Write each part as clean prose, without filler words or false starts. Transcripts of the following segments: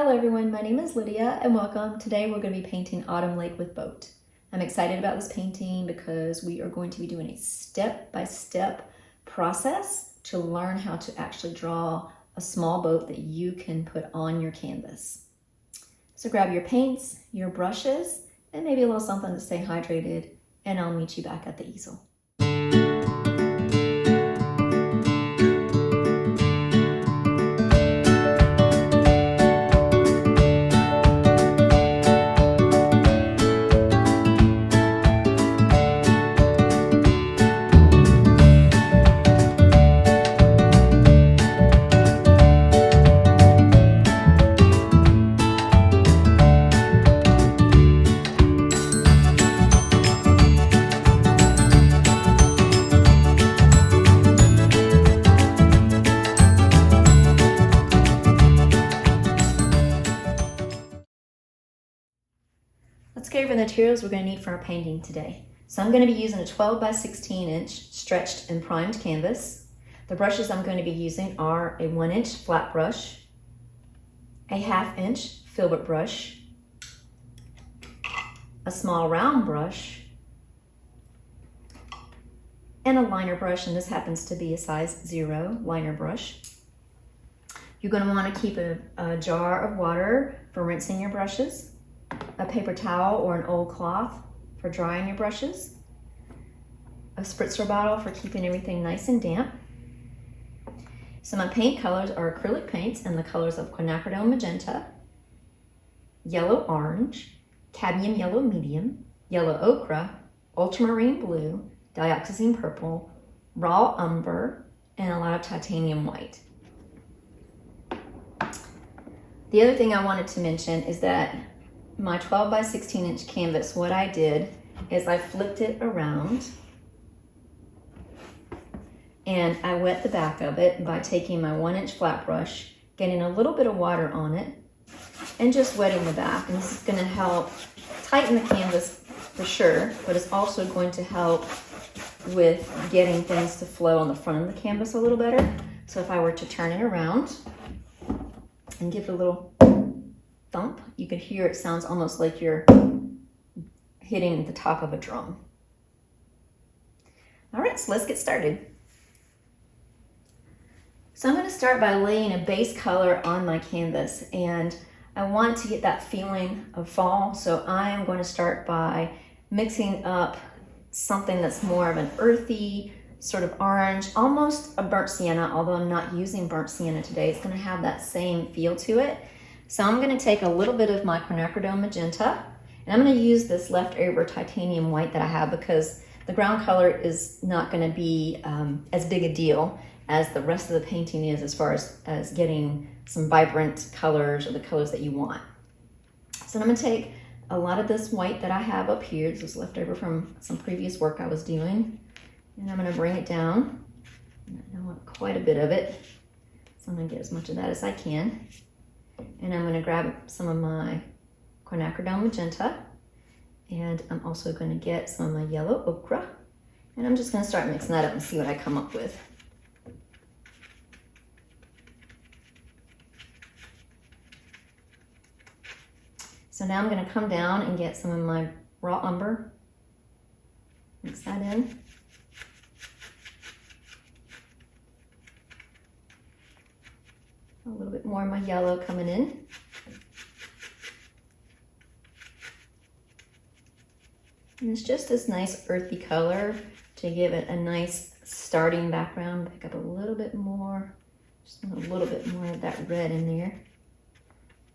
Hello everyone, my name is Lydia and welcome. Today we're going to be painting Autumn Lake with Boat. I'm excited about this painting because we are going to be doing a step-by-step process to learn how to actually draw a small boat that you can put on your canvas. So grab your paints, your brushes, and maybe a little something to stay hydrated, and I'll meet you back at the easel. Let's go over the materials we're going to need for our painting today. So I'm going to be using a 12 by 16 inch stretched and primed canvas. The brushes I'm going to be using are a 1 inch flat brush, a 1/2 inch filbert brush, a small round brush, and a liner brush, and this happens to be a size 0 liner brush. You're going to want to keep a jar of water for rinsing your brushes, a paper towel or an old cloth for drying your brushes, a spritzer bottle for keeping everything nice and damp. So my paint colors are acrylic paints in the colors of Quinacridone Magenta, Yellow Orange, Cadmium Yellow Medium, Yellow Ochre, Ultramarine Blue, Dioxazine Purple, Raw Umber, and a lot of Titanium White. The other thing I wanted to mention is that my 12 by 16 inch canvas, what I did is I flipped it around and I wet the back of it by taking my 1 inch flat brush, getting a little bit of water on it, and just wetting the back. And this is going to help tighten the canvas for sure, but it's also going to help with getting things to flow on the front of the canvas a little better. So if I were to turn it around and give it a little thump, you can hear it sounds almost like you're hitting the top of a drum. All right, so let's get started. So I'm going to start by laying a base color on my canvas, and I want to get that feeling of fall, so I am going to start by mixing up something that's more of an earthy sort of orange, almost a burnt sienna, although I'm not using burnt sienna today. It's going to have that same feel to it. So I'm going to take a little bit of my Quinacridone Magenta, and I'm going to use this leftover titanium white that I have because the ground color is not going to be as big a deal as the rest of the painting is as far as getting some vibrant colors or the colors that you want. So I'm going to take a lot of this white that I have up here. This is left over from some previous work I was doing, and I'm going to bring it down. I want quite a bit of it, so I'm going to get as much of that as I can. And I'm going to grab some of my Quinacridone Magenta, and I'm also going to get some of my yellow ochre, and I'm just going to start mixing that up and see what I come up with. So now I'm going to come down and get some of my raw umber, mix that in. A little bit more of my yellow coming in. And it's just this nice earthy color to give it a nice starting background. Pick up a little bit more, just a little bit more of that red in there.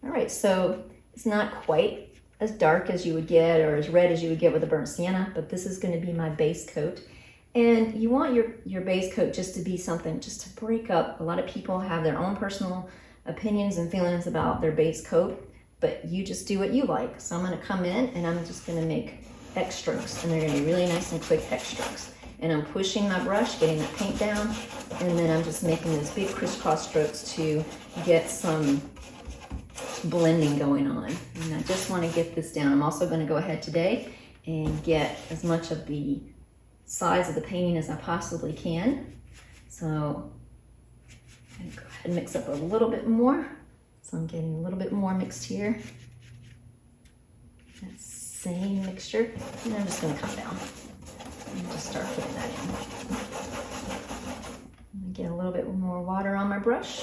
All right, so it's not quite as dark as you would get or as red as you would get with a burnt sienna, but this is going to be my base coat. And you want your base coat just to be something, just to break up. A lot of people have their own personal opinions and feelings about their base coat, but you just do what you like. So I'm going to come in and I'm just going to make X strokes, and they're going to be really nice and quick X strokes. And I'm pushing my brush, getting the paint down, and then I'm just making those big crisscross strokes to get some blending going on. And I just want to get this down. I'm also going to go ahead today and get as much of the size of the painting as I possibly can. So I'm going to go ahead and mix up a little bit more. So I'm getting a little bit more mixed here. That same mixture. And I'm just gonna come down and just start putting that in. Get a little bit more water on my brush.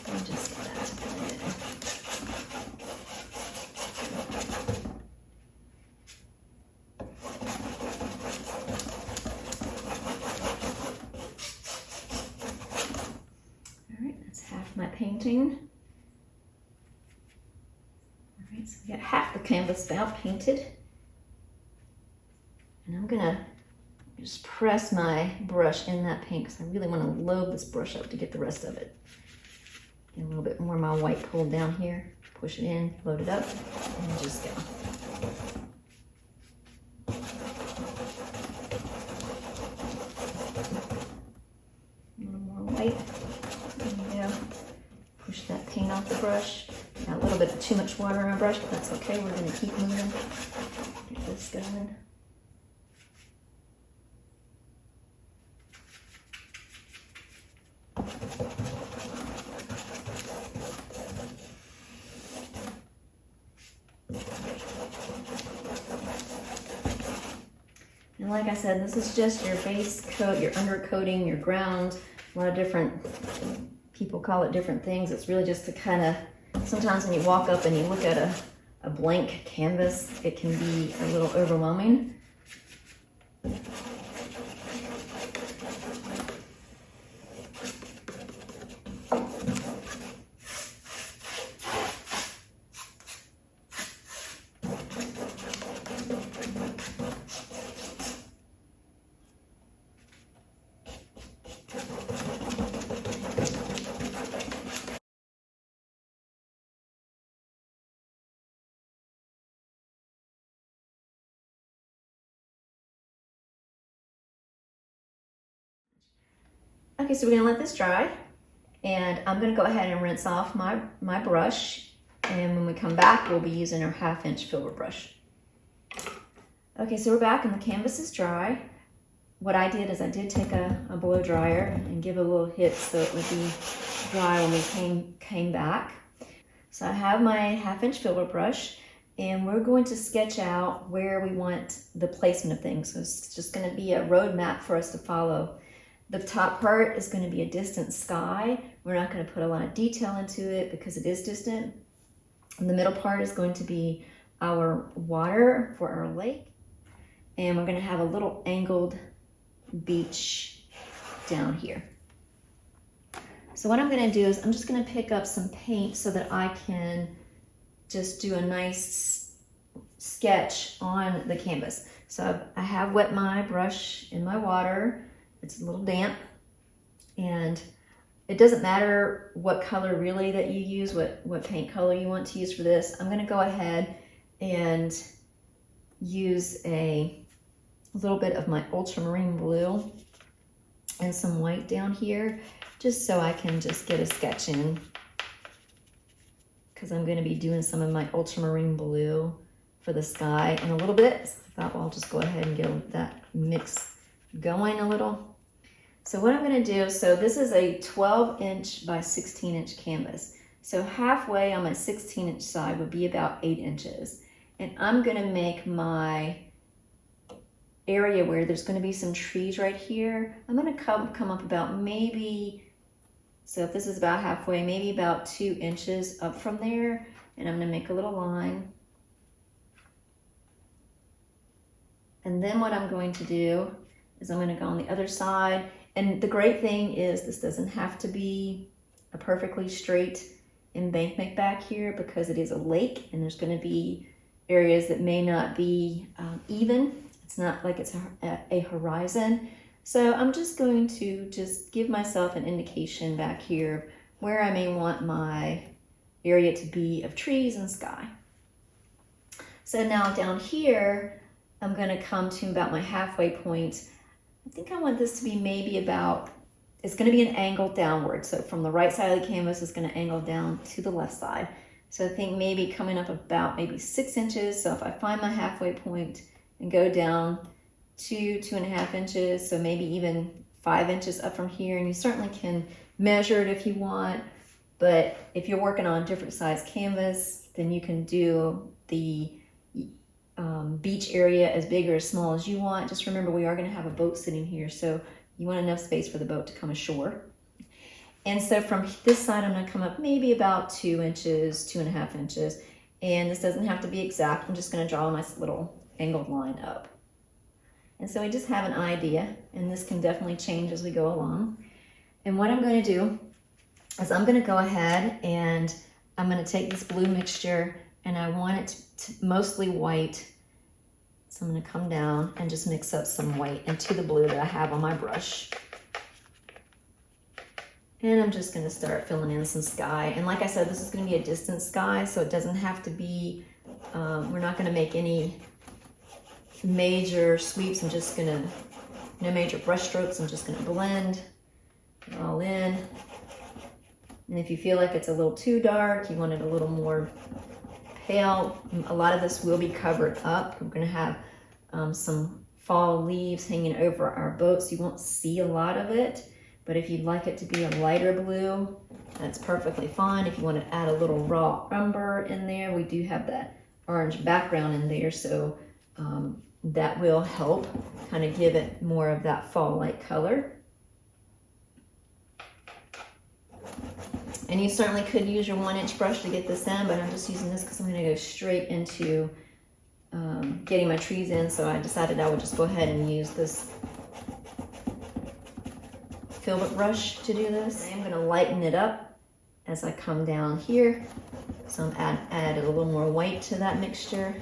And just get that to blend in. All right, that's half my painting. All right, so we got half the canvas now painted. And I'm gonna just press my brush in that paint because I really want to load this brush up to get the rest of it. Get a little bit more of my white pulled down here. Push it in, load it up, and just go. A little more white. There we go. Push that paint off the brush. Got a little bit too much water on my brush, but that's okay. We're going to keep moving. Get this going. And like I said, this is just your base coat, your undercoating, your ground. A lot of different people call it different things. It's really just to kind of, sometimes when you walk up and you look at a blank canvas, it can be a little overwhelming. Okay, so we're gonna let this dry, and I'm gonna go ahead and rinse off my brush, and when we come back, we'll be using our 1/2" Filbert brush. Okay, so we're back and the canvas is dry. What I did is I did take a blow dryer and give it a little hit so it would be dry when we came back. So I have my 1/2" Filbert brush, and we're going to sketch out where we want the placement of things. So it's just gonna be a road map for us to follow. The top part is going to be a distant sky. We're not going to put a lot of detail into it because it is distant. And the middle part is going to be our water for our lake. And we're going to have a little angled beach down here. So what I'm going to do is I'm just going to pick up some paint so that I can just do a nice sketch on the canvas. So I have wet my brush in my water. It's a little damp, and it doesn't matter what color really that you use, what paint color you want to use for this. I'm gonna go ahead and use a little bit of my Ultramarine Blue and some white down here, just so I can just get a sketch in, because I'm gonna be doing some of my Ultramarine Blue for the sky in a little bit. So I thought, well, I'll just go ahead and get that mix going a little. So what I'm going to do, so this is a 12" by 16" canvas. So halfway on my 16" side would be about 8 inches. And I'm going to make my area where there's going to be some trees right here. I'm going to come up about maybe, so if this is about halfway, maybe about 2 inches up from there. And I'm going to make a little line. And then what I'm going to do is I'm going to go on the other side. And the great thing is this doesn't have to be a perfectly straight embankment back here, because it is a lake and there's going to be areas that may not be even. It's not like it's a horizon. So I'm just going to just give myself an indication back here where I may want my area to be of trees and sky. So now down here, I'm going to come to about my halfway point. I think I want this to be maybe about, it's going to be an angle downward. So from the right side of the canvas, it's going to angle down to the left side. So I think maybe coming up about maybe 6 inches. So if I find my halfway point and go down 2.5 inches, so maybe even 5 inches up from here, and you certainly can measure it if you want, But if you're working on different size canvas, then you can do the beach area as big or as small as you want. Just remember, we are going to have a boat sitting here, so you want enough space for the boat to come ashore. And so from this side, I'm going to come up maybe about 2 inches, 2.5 inches. And this doesn't have to be exact. I'm just going to draw a nice little angled line up. And so I just have an idea, and this can definitely change as we go along. And what I'm going to do is I'm going to go ahead and I'm going to take this blue mixture, and I want it to mostly white. So I'm going to come down and just mix up some white into the blue that I have on my brush. And I'm just going to start filling in some sky. And like I said, this is going to be a distant sky, so it doesn't have to be, we're not going to make any major sweeps. I'm just going to, no major brush strokes. I'm just going to blend it all in. And if you feel like it's a little too dark, you want it a little more pale, a lot of this will be covered up. We're going to have some fall leaves hanging over our boat, so you won't see a lot of it. But if you'd like it to be a lighter blue, that's perfectly fine. If you want to add a little raw umber in there, we do have that orange background in there, so that will help kind of give it more of that fall-like color. And you certainly could use your 1-inch brush to get this in, but I'm just using this because I'm going to go straight into getting my trees in, so I decided I would just go ahead and use this Filbert brush to do this. I'm going to lighten it up as I come down here. So I'm added a little more white to that mixture,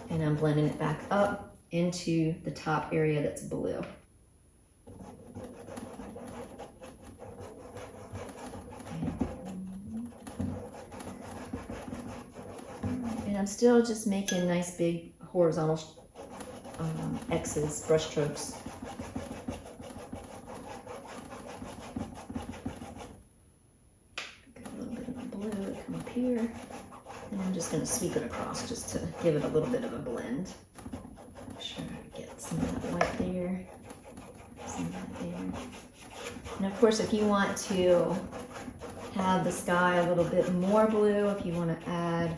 and I'm blending it back up into the top area that's blue. And I'm still just making nice big horizontal X's, brush strokes. Here, and I'm just going to sweep it across just to give it a little bit of a blend. Make sure I get some of that white there, some of that there. And of course, if you want to have the sky a little bit more blue, if you want to add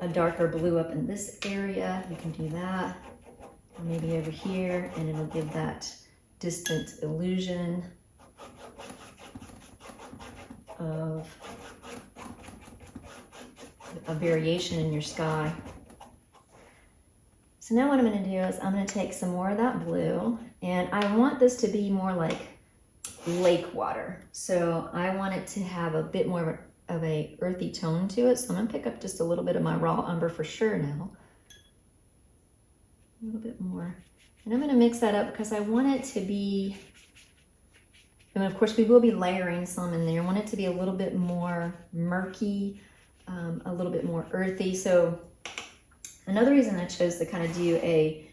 a darker blue up in this area, you can do that. Or maybe over here, and it'll give that distant illusion of a variation in your sky. So now what I'm going to do is I'm going to take some more of that blue, and I want this to be more like lake water. So I want it to have a bit more of a earthy tone to it. So I'm going to pick up just a little bit of my raw umber for sure now. A little bit more. And I'm going to mix that up because I want it to be, and of course we will be layering some in there. I want it to be a little bit more murky, a little bit more earthy. So another reason I chose to kind of do a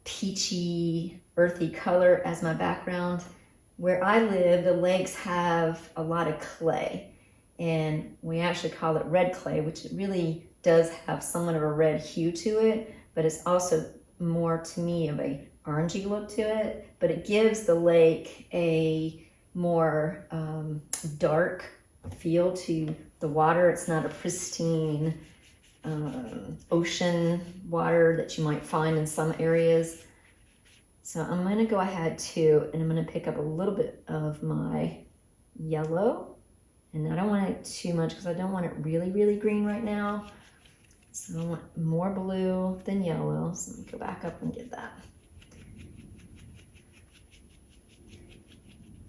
peachy, earthy color as my background, where I live, the lakes have a lot of clay, and we actually call it red clay, which it really does have somewhat of a red hue to it, but it's also more, to me, of a orangey look to it, but it gives the lake a more dark feel to the water. It's not a pristine ocean water that you might find in some areas. So I'm going to go ahead too, and I'm going to pick up a little bit of my yellow, and I don't want it too much because I don't want it really, really green right now. So I want more blue than yellow. So let me go back up and get that.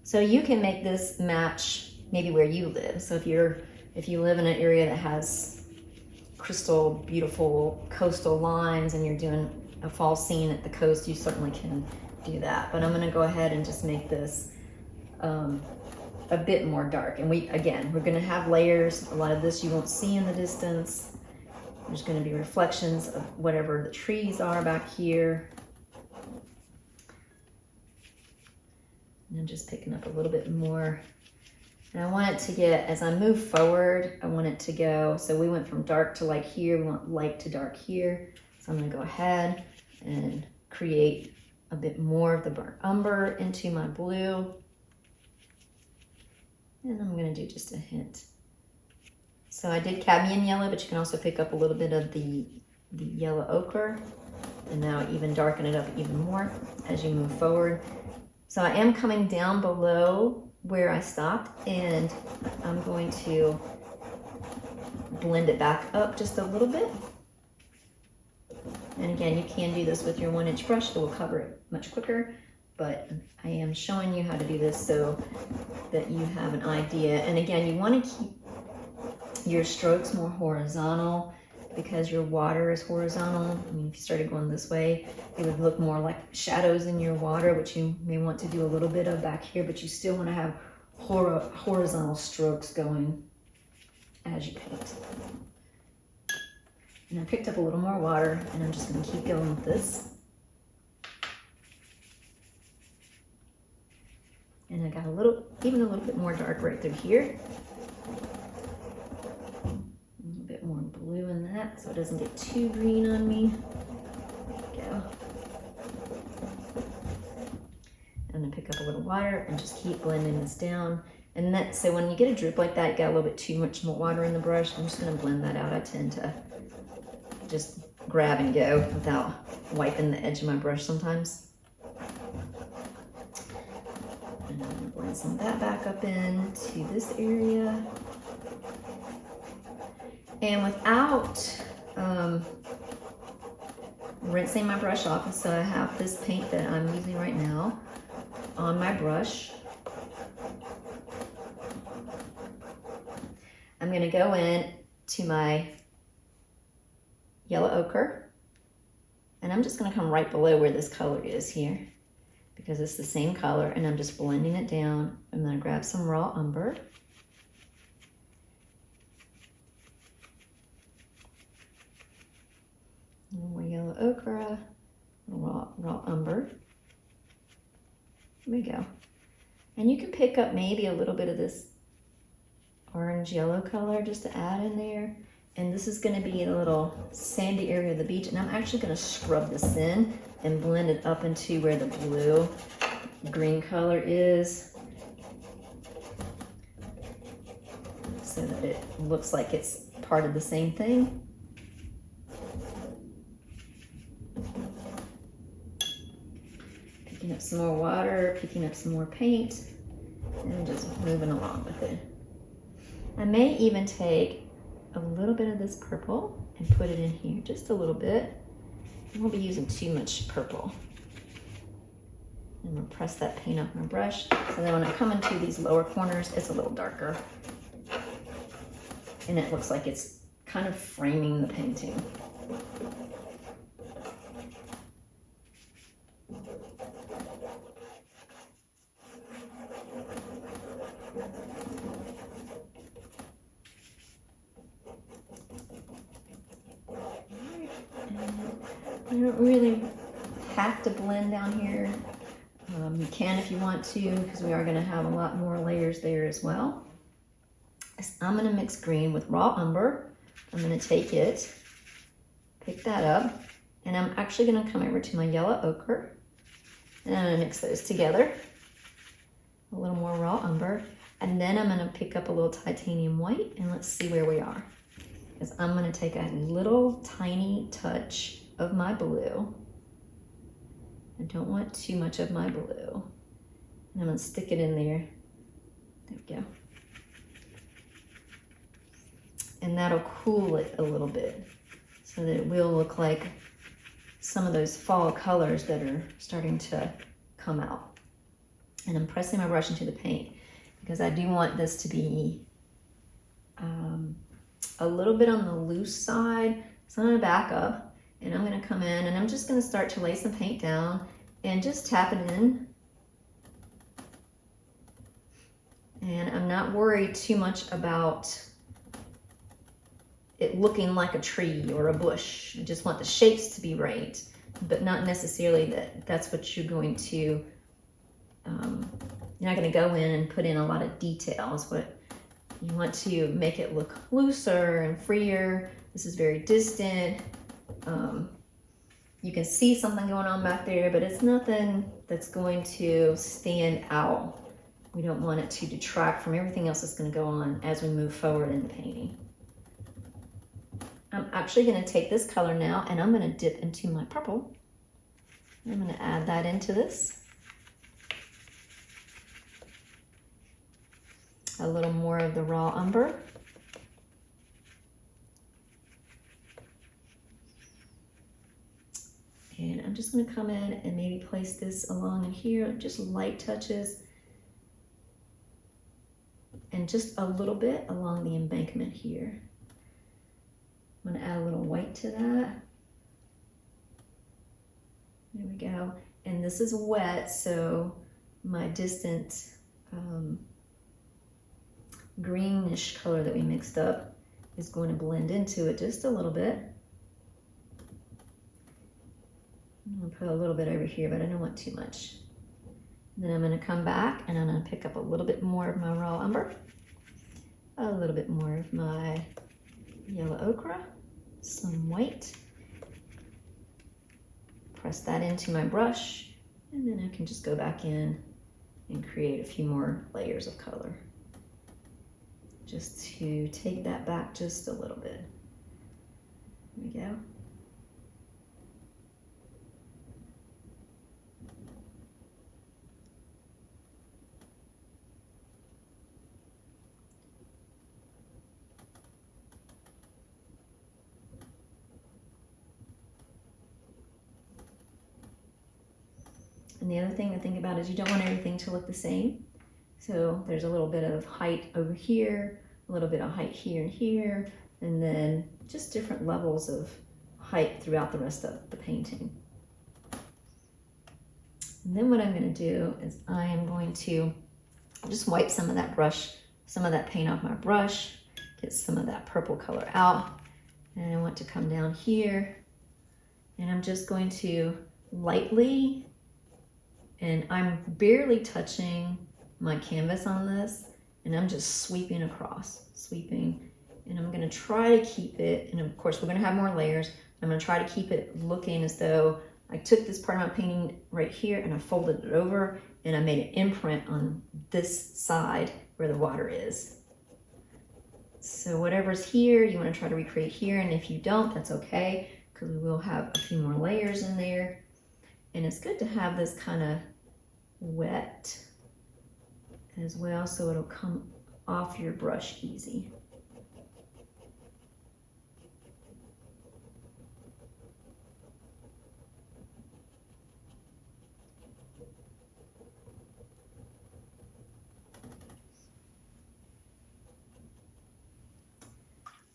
So you can make this match maybe where you live. So if you live in an area that has crystal beautiful coastal lines and you're doing a fall scene at the coast, you certainly can do that. But I'm going to go ahead and just make this a bit more dark. And we're going to have layers. A lot of this you won't see in the distance. There's going to be reflections of whatever the trees are back here. And I'm just picking up a little bit more. And I want it to get, as I move forward, I want it to go, so we went from dark to light here, we want light to dark here. So I'm going to go ahead and create a bit more of the burnt umber into my blue. And I'm gonna do just a hint. So I did cadmium yellow, but you can also pick up a little bit of the yellow ochre, and now even darken it up even more as you move forward. So I am coming down below where I stopped, and I'm going to blend it back up just a little bit. And again, you can do this with your 1-inch brush, it will cover it much quicker, but I am showing you how to do this so that you have an idea. And again, you want to keep your strokes more horizontal because your water is horizontal. I mean, if you started going this way, it would look more like shadows in your water, which you may want to do a little bit of back here, but you still want to have horizontal strokes going as you paint. And I picked up a little more water, and I'm just going to keep going with this. And I got even a little bit more dark right through here. A little bit more blue in that, so it doesn't get too green on me. There we go. I'm going to pick up a little water and just keep blending this down. And so when you get a droop like that, you got a little bit too much more water in the brush. I'm just going to blend that out. I tend to just grab and go without wiping the edge of my brush sometimes. And I'm going to blend some of that back up into this area. And without rinsing my brush off, so I have this paint that I'm using right now on my brush. I'm going to go in to my yellow ochre, and I'm just going to come right below where this color is here because it's the same color, and I'm just blending it down. I'm going to grab some raw umber. More yellow ochre, raw umber. There we go. And you can pick up maybe a little bit of this orange yellow color just to add in there. And this is going to be in a little sandy area of the beach, and I'm actually going to scrub this in and blend it up into where the blue green color is so that it looks like it's part of the same thing. Picking up some more water, picking up some more paint, and just moving along with it. I may even take a little bit of this purple and put it in here, just a little bit. I won't be using too much purple. I'm gonna press that paint off my brush, so then when I come into these lower corners, it's a little darker. And it looks like it's kind of framing the painting. You don't really have to blend down here. You can if you want to, because we are going to have a lot more layers there as well. I'm going to mix green with raw umber. I'm going to take it, pick that up, and I'm actually going to come over to my yellow ochre, and I'm going to mix those together. A little more raw umber, and then I'm going to pick up a little titanium white, and let's see where we are. Because I'm going to take a little tiny touch of my blue. I don't want too much of my blue. And I'm going to stick it in there. There we go. And that'll cool it a little bit so that it will look like some of those fall colors that are starting to come out. And I'm pressing my brush into the paint because I do want this to be a little bit on the loose side. So I'm going to back up, and I'm going to come in, and I'm just going to start to lay some paint down and just tap it in. And I'm not worried too much about it looking like a tree or a bush. I just want the shapes to be right, but not necessarily that's what you're going to, you're not going to go in and put in a lot of details, but you want to make it look looser and freer. This is very distant. You can see something going on back there, but it's nothing that's going to stand out We don't want it to detract from everything else that's going to go on as we move forward in the painting. I'm actually going to take this color now and I'm going to dip into my purple. I'm going to add that into this. A little more of the raw umber. And I'm just going to come in and maybe place this along in here, just light touches. And just a little bit along the embankment here. I'm going to add a little white to that. There we go. And this is wet, so my distant greenish color that we mixed up is going to blend into it just a little bit. I'm going to put a little bit over here, but I don't want too much. Then I'm going to come back and I'm going to pick up a little bit more of my raw umber, a little bit more of my yellow ochre, some white. Press that into my brush, and then I can just go back in and create a few more layers of color. Just to take that back just a little bit. There we go. And the other thing to think about is you don't want everything to look the same. So there's a little bit of height over here, a little bit of height here and here, and then just different levels of height throughout the rest of the painting. And then what I'm going to do is I am going to just wipe some of that brush, some of that paint off my brush, get some of that purple color out. And I want to come down here, and I'm just going to lightly, and I'm barely touching my canvas on this, and I'm just sweeping across, sweeping, and I'm going to try to keep it, and of course we're going to have more layers. I'm going to try to keep it looking as though I took this part of my painting right here and I folded it over and I made an imprint on this side where the water is. So whatever's here, you want to try to recreate here, and if you don't, that's okay, because we will have a few more layers in there. And it's good to have this kind of wet as well, so it'll come off your brush easy.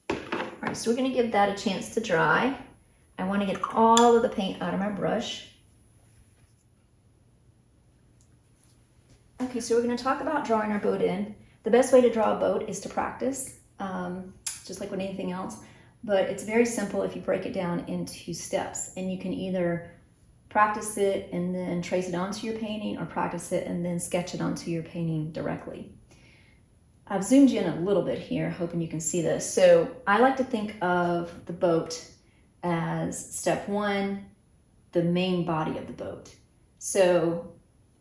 All right, so we're going to give that a chance to dry. I want to get all of the paint out of my brush. Okay, so we're going to talk about drawing our boat in. The best way to draw a boat is to practice, just like with anything else. But it's very simple if you break it down into steps. And you can either practice it and then trace it onto your painting, or practice it and then sketch it onto your painting directly. I've zoomed in a little bit here, hoping you can see this. So I like to think of the boat as step one, the main body of the boat. So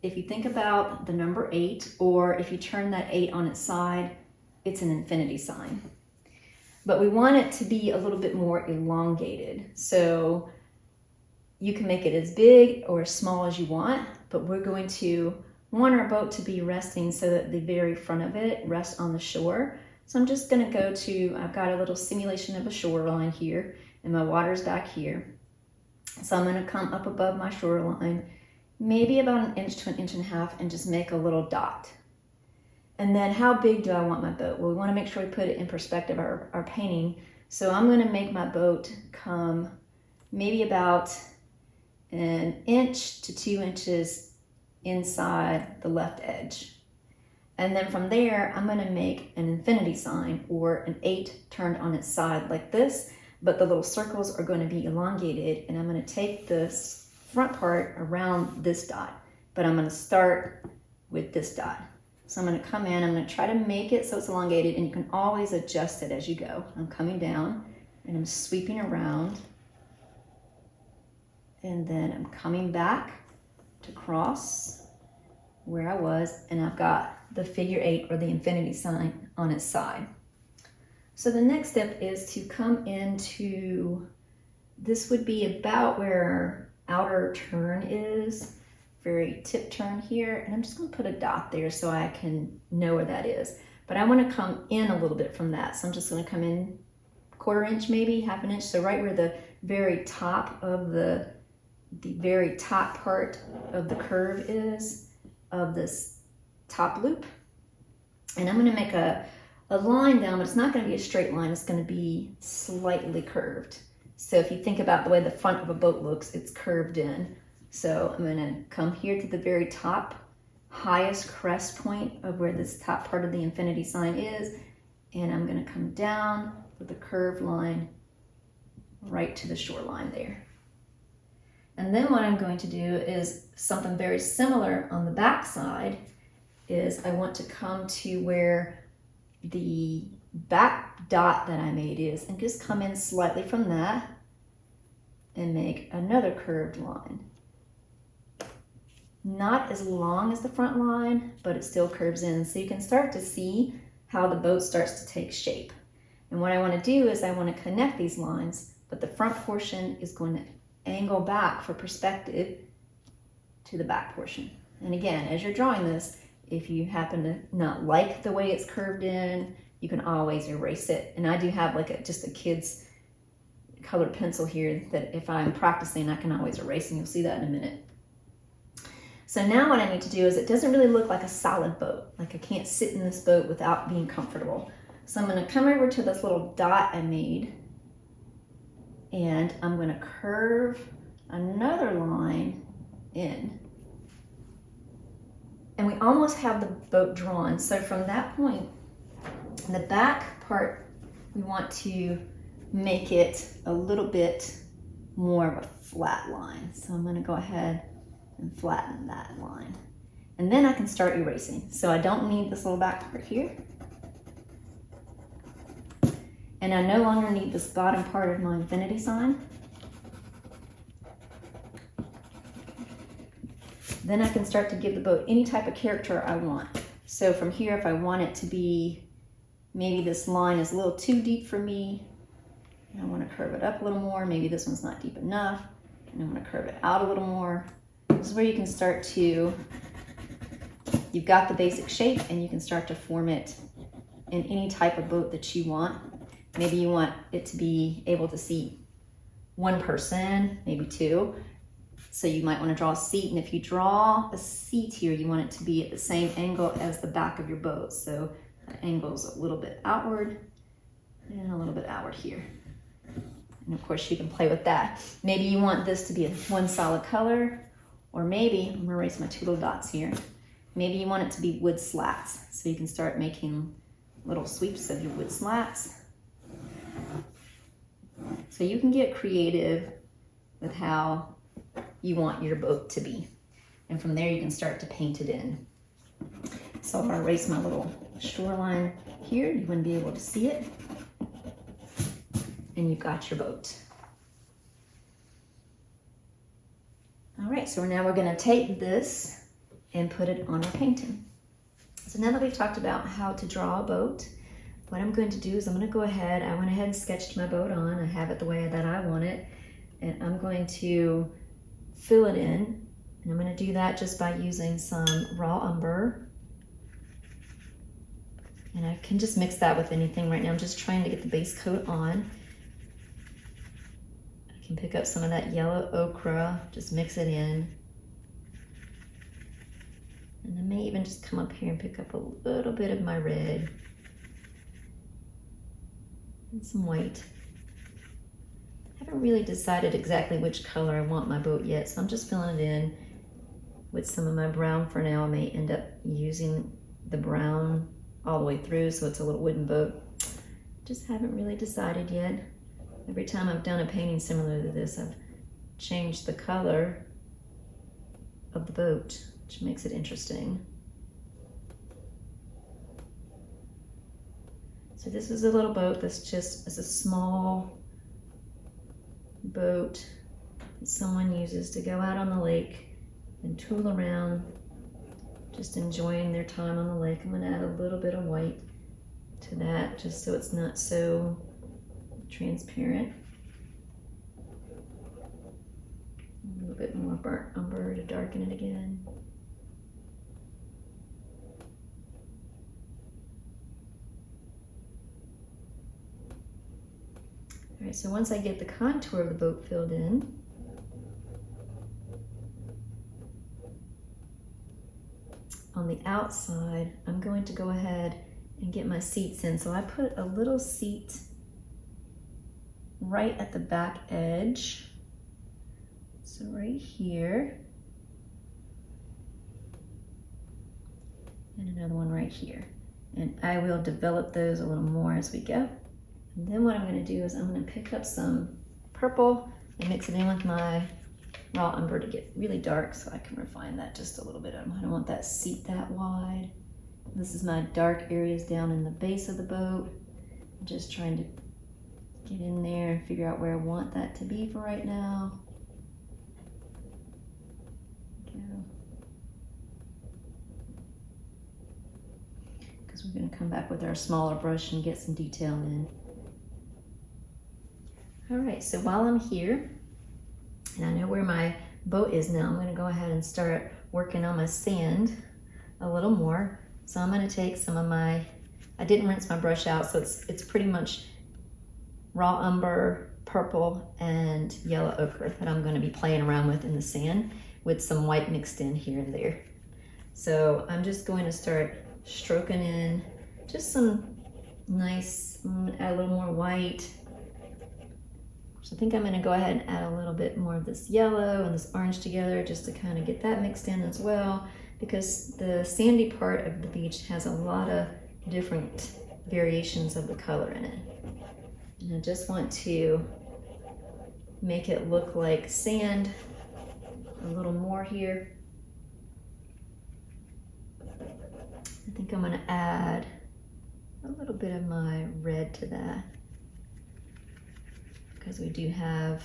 if you think about the number 8, or if you turn that 8 on its side, it's an infinity sign. But we want it to be a little bit more elongated. So you can make it as big or as small as you want, but we're going to want our boat to be resting so that the very front of it rests on the shore. So I'm just going to go to, I've got a little simulation of a shoreline here, and my water's back here. So I'm going to come up above my shoreline, maybe about 1 inch to 1.5 inches, and just make a little dot. And then how big do I want my boat? Well, we want to make sure we put it in perspective, our painting. So I'm going to make my boat come maybe about 1 inch to 2 inches inside the left edge. And then from there, I'm going to make an infinity sign, or an 8 turned on its side like this, but the little circles are going to be elongated, and I'm going to take this front part around this dot, but I'm going to start with this dot. So I'm going to come in, I'm going to try to make it so it's elongated, and you can always adjust it as you go. I'm coming down and I'm sweeping around, and then I'm coming back to cross, where I was, and I've got the figure 8 or the infinity sign on its side. So the next step is to come into, this would be about where our outer turn is, very tip turn here, and I'm just going to put a dot there so I can know where that is. But I want to come in a little bit from that, so I'm just going to come in 1/4 inch, maybe 1/2 inch, so right where the very top of the very top part of the curve is of this top loop. And I'm going to make a line down, but it's not going to be a straight line, it's going to be slightly curved. So if you think about the way the front of a boat looks, it's curved in. So I'm going to come here to the very top, highest crest point of where this top part of the infinity sign is, and I'm going to come down with a curved line right to the shoreline there. And then what I'm going to do is something very similar on the back side. Is I want to come to where the back dot that I made is, and just come in slightly from that and make another curved line. Not as long as the front line, but it still curves in. So you can start to see how the boat starts to take shape. And what I want to do is I want to connect these lines, but the front portion is going to angle back for perspective to the back portion. And again, as you're drawing this, if you happen to not like the way it's curved in, you can always erase it. And I do have like just a kid's colored pencil here that if I'm practicing, I can always erase, and you'll see that in a minute. So now what I need to do is, it doesn't really look like a solid boat. Like I can't sit in this boat without being comfortable. So I'm going to come over to this little dot I made, and I'm going to curve another line in. And we almost have the boat drawn. So from that point, the back part, we want to make it a little bit more of a flat line. So I'm going to go ahead and flatten that line. And then I can start erasing. So I don't need this little back part here. And I no longer need this bottom part of my infinity sign. Then I can start to give the boat any type of character I want. So from here, if I want it to be, maybe this line is a little too deep for me, and I want to curve it up a little more. Maybe this one's not deep enough, and I want to curve it out a little more. This is where you can start to, you've got the basic shape, and you can start to form it in any type of boat that you want. Maybe you want it to be able to seat one person, maybe two. So you might want to draw a seat, and if you draw a seat here, you want it to be at the same angle as the back of your boat. So that angle's a little bit outward and a little bit outward here. And of course you can play with that. Maybe you want this to be one solid color, or maybe, I'm gonna erase my two little dots here. Maybe you want it to be wood slats. So you can start making little sweeps of your wood slats. So you can get creative with how you want your boat to be. And from there you can start to paint it in. So if I erase my little shoreline here, you wouldn't be able to see it. And you've got your boat. All right, so now we're gonna take this and put it on our painting. So now that we've talked about how to draw a boat, what I'm going to do is I'm gonna go ahead, I went ahead and sketched my boat on. I have it the way that I want it. And I'm going to fill it in. And I'm gonna do that just by using some raw umber. And I can just mix that with anything right now. I'm just trying to get the base coat on. I can pick up some of that yellow ochre, just mix it in. And I may even just come up here and pick up a little bit of my red. And some white. I haven't really decided exactly which color I want my boat yet, so I'm just filling it in with some of my brown for now. I may end up using the brown all the way through, so it's a little wooden boat. Just haven't really decided yet. Every time I've done a painting similar to this, I've changed the color of the boat, which makes it interesting. So this is a little boat that's just is a small boat that someone uses to go out on the lake and tool around, just enjoying their time on the lake. I'm gonna add a little bit of white to that just so it's not so transparent. A little bit more burnt umber to darken it again. All right, so once I get the contour of the boat filled in, on the outside, I'm going to go ahead and get my seats in. So I put a little seat right at the back edge. So right here. And another one right here. And I will develop those a little more as we go. And then what I'm going to do is I'm going to pick up some purple and mix it in with my raw umber to get really dark so I can refine that just a little bit. I don't want that seat that wide. This is my dark areas down in the base of the boat. I'm just trying to get in there and figure out where I want that to be for right now. Because we're going to come back with our smaller brush and get some detail in. All right, so while I'm here, and I know where my boat is now, I'm going to go ahead and start working on my sand a little more. So I'm going to take some of my, I didn't rinse my brush out, so it's pretty much raw umber, purple, and yellow ochre that I'm going to be playing around with in the sand with some white mixed in here and there. So I'm just going to start stroking in just some nice, add a little more white. So I think I'm going to go ahead and add a little bit more of this yellow and this orange together just to kind of get that mixed in as well, because the sandy part of the beach has a lot of different variations of the color in it. And I just want to make it look like sand a little more here. I think I'm going to add a little bit of my red to that, because we do have,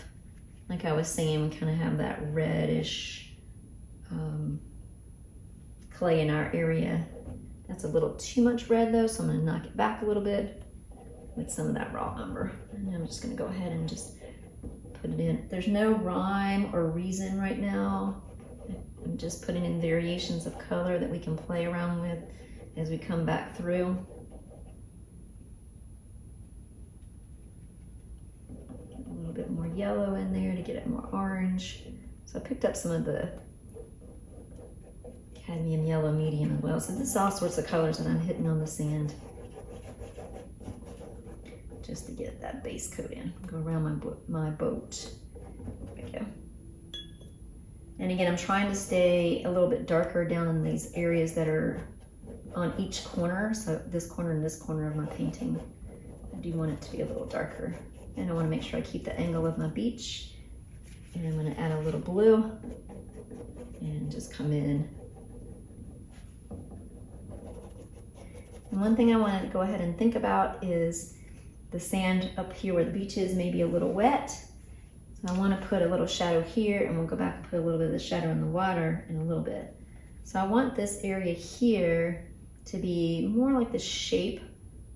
like I was saying, we kind of have that reddish clay in our area. That's a little too much red though, so I'm going to knock it back a little bit with some of that raw umber. And I'm just going to go ahead and just put it in. There's no rhyme or reason right now. I'm just putting in variations of color that we can play around with as we come back through. A little bit more yellow in there to get it more orange. So I picked up some of the cadmium yellow medium as well. So this is all sorts of colors that I'm hitting on the sand just to get that base coat in. Go around my boat. There we go. And again, I'm trying to stay a little bit darker down in these areas that are on each corner. So this corner and this corner of my painting, I do want it to be a little darker. And I want to make sure I keep the angle of my beach. And I'm going to add a little blue and just come in. And one thing I want to go ahead and think about is the sand up here where the beach is maybe a little wet. So I want to put a little shadow here, and we'll go back and put a little bit of the shadow in the water in a little bit. So I want this area here to be more like the shape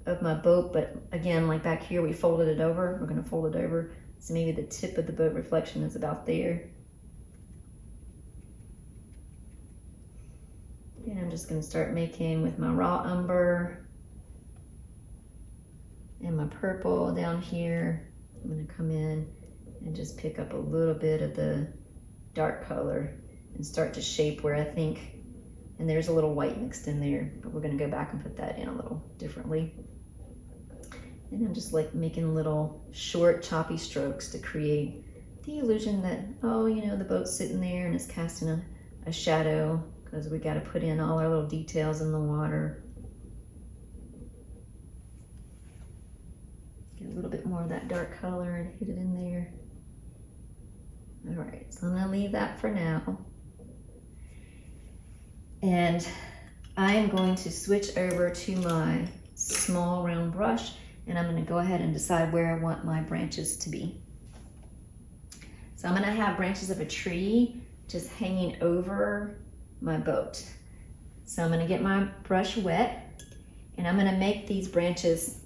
of my boat, but again, like back here, we folded it over. We're going to fold it over. So maybe the tip of the boat reflection is about there. And I'm just going to start making with my raw umber and my purple down here. I'm going to come in and just pick up a little bit of the dark color and start to shape where I think, and there's a little white mixed in there, but we're going to go back and put that in a little differently. And I'm just like making little short choppy strokes to create the illusion that, oh, you know, the boat's sitting there and it's casting a shadow, because we got to put in all our little details in the water. Get a little bit more of that dark color and hit it in there. All right, so I'm going to leave that for now. And I'm going to switch over to my small round brush, and I'm going to go ahead and decide where I want my branches to be. So I'm going to have branches of a tree just hanging over my boat. So I'm gonna get my brush wet and I'm gonna make these branches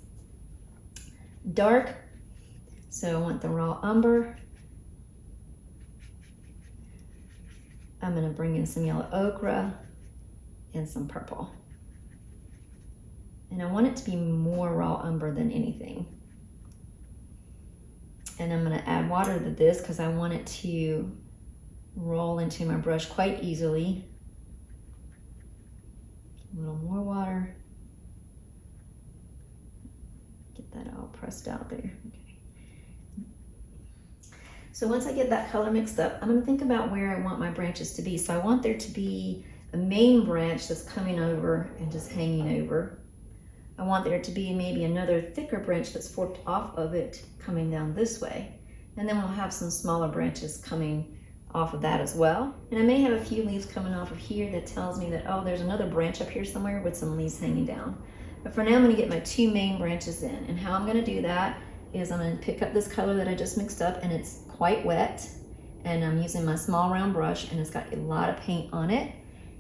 dark. So I want the raw umber. I'm gonna bring in some yellow ochre and some purple. And I want it to be more raw umber than anything. And I'm gonna add water to this because I want it to roll into my brush quite easily. A little more water. Get that all pressed out there. Okay. So once I get that color mixed up, I'm gonna think about where I want my branches to be. So I want there to be a main branch that's coming over and just hanging over. I want there to be maybe another thicker branch that's forked off of it coming down this way. And then we'll have some smaller branches coming off of that as well. And I may have a few leaves coming off of here that tells me that, oh, there's another branch up here somewhere with some leaves hanging down. But for now, I'm gonna get my 2 main branches in. And how I'm gonna do that is I'm gonna pick up this color that I just mixed up, and it's quite wet. And I'm using my small round brush, and it's got a lot of paint on it.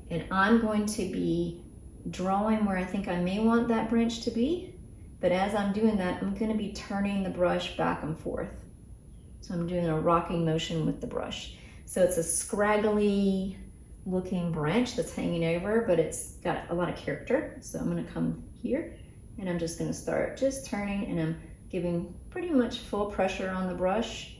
And I'm going to be drawing where I think I may want that branch to be, but as I'm doing that, I'm going to be turning the brush back and forth. So I'm doing a rocking motion with the brush. So it's a scraggly looking branch that's hanging over, but it's got a lot of character. So I'm going to come here and I'm just going to start just turning, and I'm giving pretty much full pressure on the brush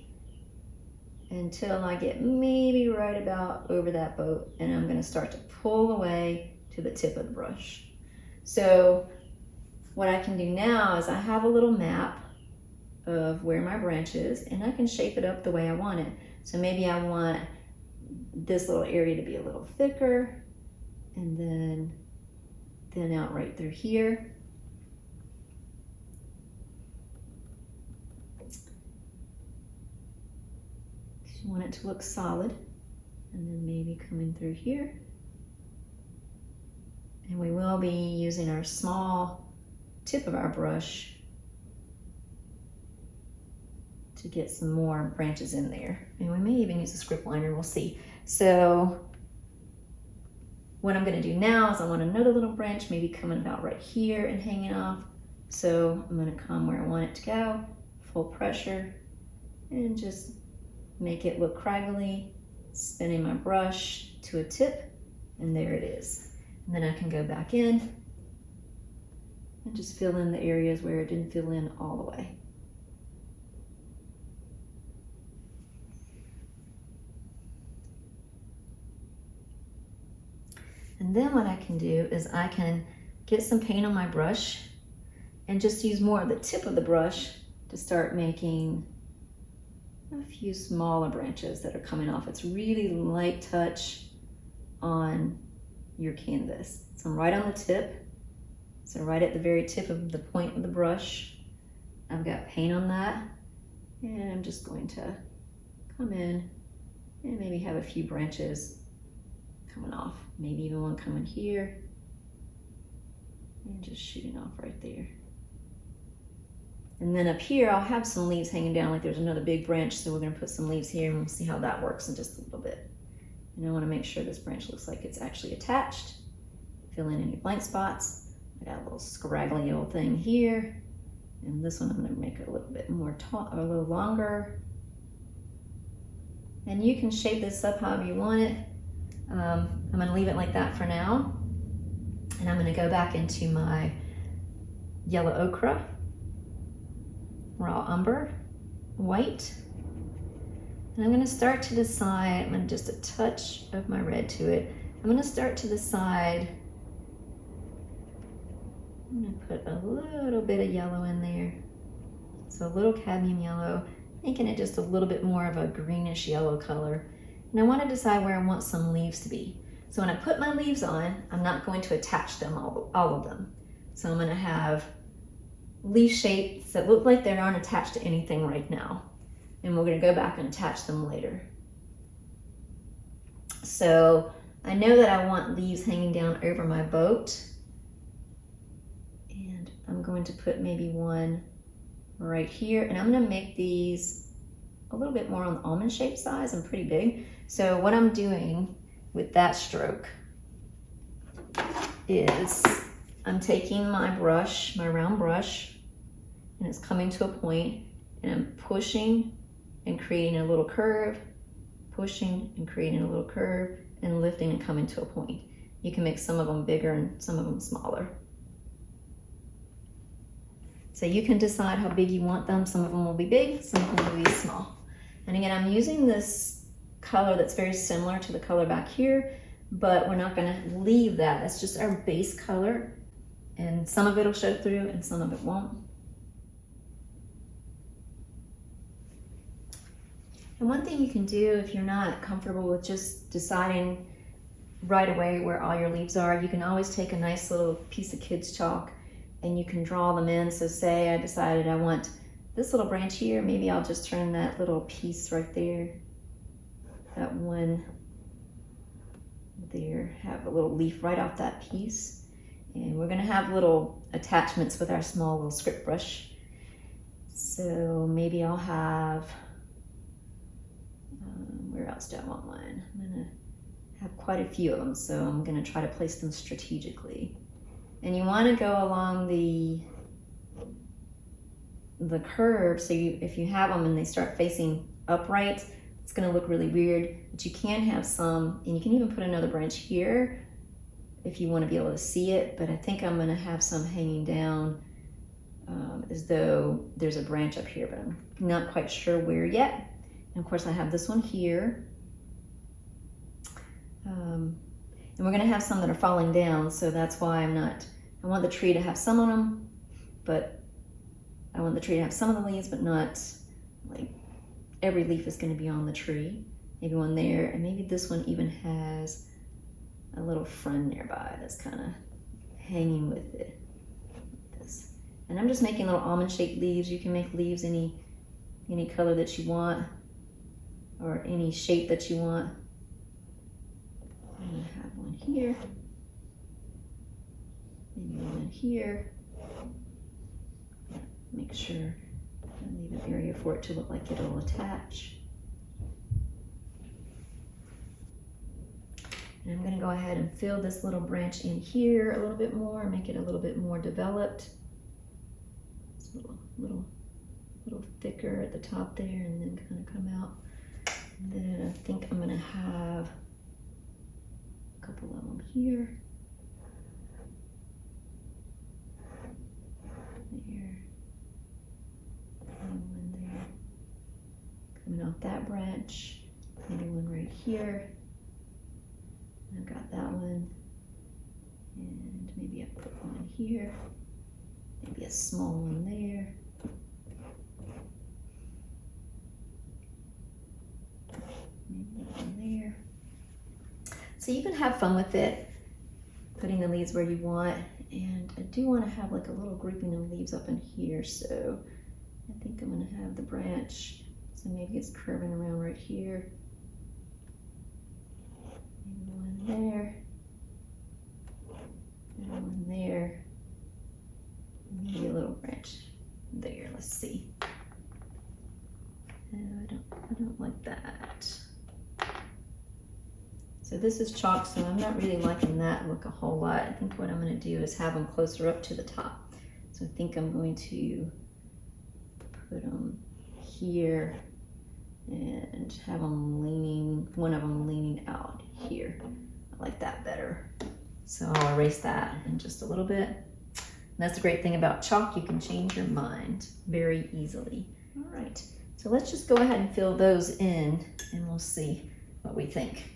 until I get maybe right about over that boat, and I'm going to start to pull away to the tip of the brush. So what I can do now is I have a little map of where my branch is, and I can shape it up the way I want it. So maybe I want this little area to be a little thicker, and then thin out right through here. You want it to look solid, and then maybe coming through here. And we will be using our small tip of our brush to get some more branches in there. And we may even use a script liner, we'll see. So what I'm gonna do now is I want another little branch, maybe coming about right here and hanging off. So I'm gonna come where I want it to go, full pressure, and just make it look craggly, spinning my brush to a tip, and there it is. And then I can go back in and just fill in the areas where it didn't fill in all the way. And then what I can do is I can get some paint on my brush and just use more of the tip of the brush to start making a few smaller branches that are coming off. It's really light touch on your canvas. So I'm right on the tip. So right at the very tip of the point of the brush, I've got paint on that. And I'm just going to come in and maybe have a few branches coming off. Maybe even one coming here. And just shooting off right there. And then up here, I'll have some leaves hanging down, like there's another big branch, so we're gonna put some leaves here and we'll see how that works in just a little bit. And I wanna make sure this branch looks like it's actually attached. Fill in any blank spots. I got a little scraggly old thing here. And this one I'm gonna make it a little bit more tall, or a little longer. And you can shape this up however you want it. I'm gonna leave it like that for now. And I'm gonna go back into my yellow ochre, raw umber, white. And I'm gonna start to decide, I'm gonna just a touch of my red to it. I'm gonna start to decide, I'm gonna put a little bit of yellow in there. So a little cadmium yellow, making it just a little bit more of a greenish yellow color. And I wanna decide where I want some leaves to be. So when I put my leaves on, I'm not going to attach them, all of them. So I'm gonna have leaf shapes that look like they aren't attached to anything right now. And we're gonna go back and attach them later. So I know that I want leaves hanging down over my boat. And I'm going to put maybe one right here. And I'm gonna make these a little bit more on the almond shaped size and pretty big. So what I'm doing with that stroke is I'm taking my brush, my round brush, and it's coming to a point, and I'm pushing and creating a little curve, pushing and creating a little curve, and lifting and coming to a point. You can make some of them bigger and some of them smaller. So you can decide how big you want them. Some of them will be big, some of them will be small. And again, I'm using this color that's very similar to the color back here, but we're not gonna leave that. It's just our base color, and some of it will show through and some of it won't. And one thing you can do if you're not comfortable with just deciding right away where all your leaves are, you can always take a nice little piece of kids chalk and you can draw them in. So say I decided I want this little branch here, maybe I'll just turn that little piece right there, that one there, have a little leaf right off that piece. And we're gonna have little attachments with our small little script brush. So maybe I'll have, where else do I want one? I'm gonna have quite a few of them, so I'm gonna try to place them strategically. And you wanna go along the curve, so if you have them and they start facing upright, it's gonna look really weird, but you can have some, and you can even put another branch here if you wanna be able to see it, but I think I'm gonna have some hanging down as though there's a branch up here, but I'm not quite sure where yet. And of course I have this one here. And we're gonna have some that are falling down, so that's why I want the tree to have some on them, but I want the tree to have some of the leaves, but not like every leaf is gonna be on the tree. Maybe one there, and maybe this one even has a little friend nearby that's kind of hanging with it. Like this. And I'm just making little almond-shaped leaves. You can make leaves any color that you want, or any shape that you want. I'm gonna have one here, maybe one here. Make sure I leave an area for it to look like it'll attach. And I'm gonna go ahead and fill this little branch in here a little bit more, make it a little bit more developed. It's a little thicker at the top there, and then kind of come out. And then I think I'm gonna have a couple of them here. There. And one there. Coming off that branch. Maybe one right here. I've got that one. And maybe I put one here. Maybe a small one there. Maybe one there. So you can have fun with it, putting the leaves where you want. And I do want to have like a little grouping of leaves up in here. So I think I'm going to have the branch. So maybe it's curving around right here. Maybe one there. And one there. And maybe a little branch there. Let's see. And I don't like that. So this is chalk, so I'm not really liking that look a whole lot. I think what I'm going to do is have them closer up to the top. So I think I'm going to put them here and have them leaning, one of them leaning out here. I like that better. So I'll erase that in just a little bit. And that's the great thing about chalk, you can change your mind very easily. All right, so let's just go ahead and fill those in and we'll see what we think.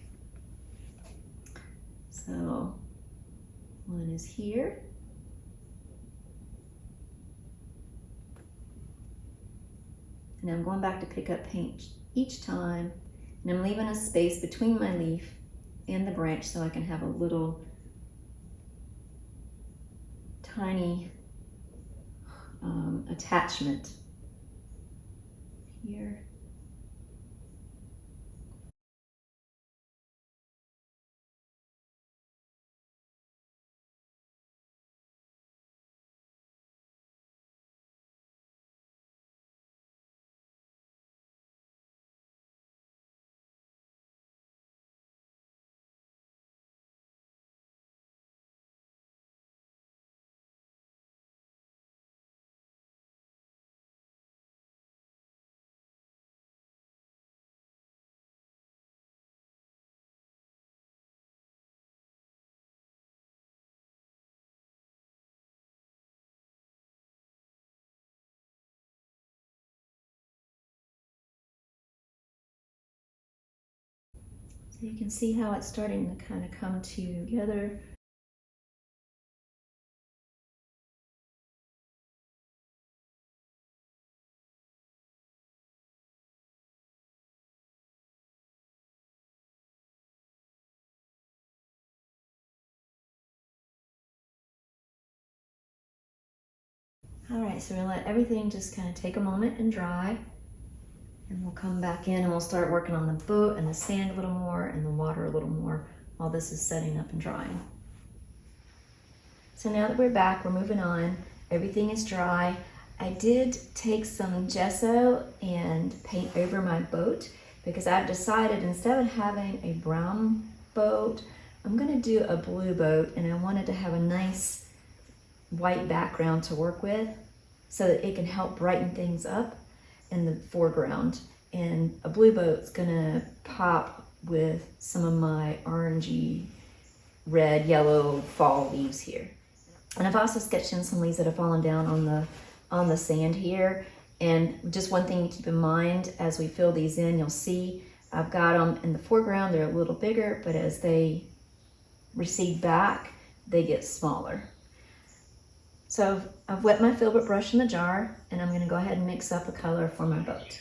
So one is here. And I'm going back to pick up paint each time, and I'm leaving a space between my leaf and the branch so I can have a little tiny attachment here. So you can see how it's starting to kind of come together. All right, so we're gonna let everything just kind of take a moment and dry. And we'll come back in and we'll start working on the boat and the sand a little more and the water a little more while this is setting up and drying. So now that we're back, we're moving on. Everything is dry. I did take some gesso and paint over my boat because I've decided instead of having a brown boat, I'm gonna do a blue boat, and I wanted to have a nice white background to work with so that it can help brighten things up in the foreground. And a blue boat's gonna pop with some of my orangey, red, yellow fall leaves here. And I've also sketched in some leaves that have fallen down on the sand here. And just one thing to keep in mind as we fill these in, you'll see I've got them in the foreground, they're a little bigger, but as they recede back, they get smaller. So I've wet my Filbert brush in the jar, and I'm gonna go ahead and mix up a color for my boat.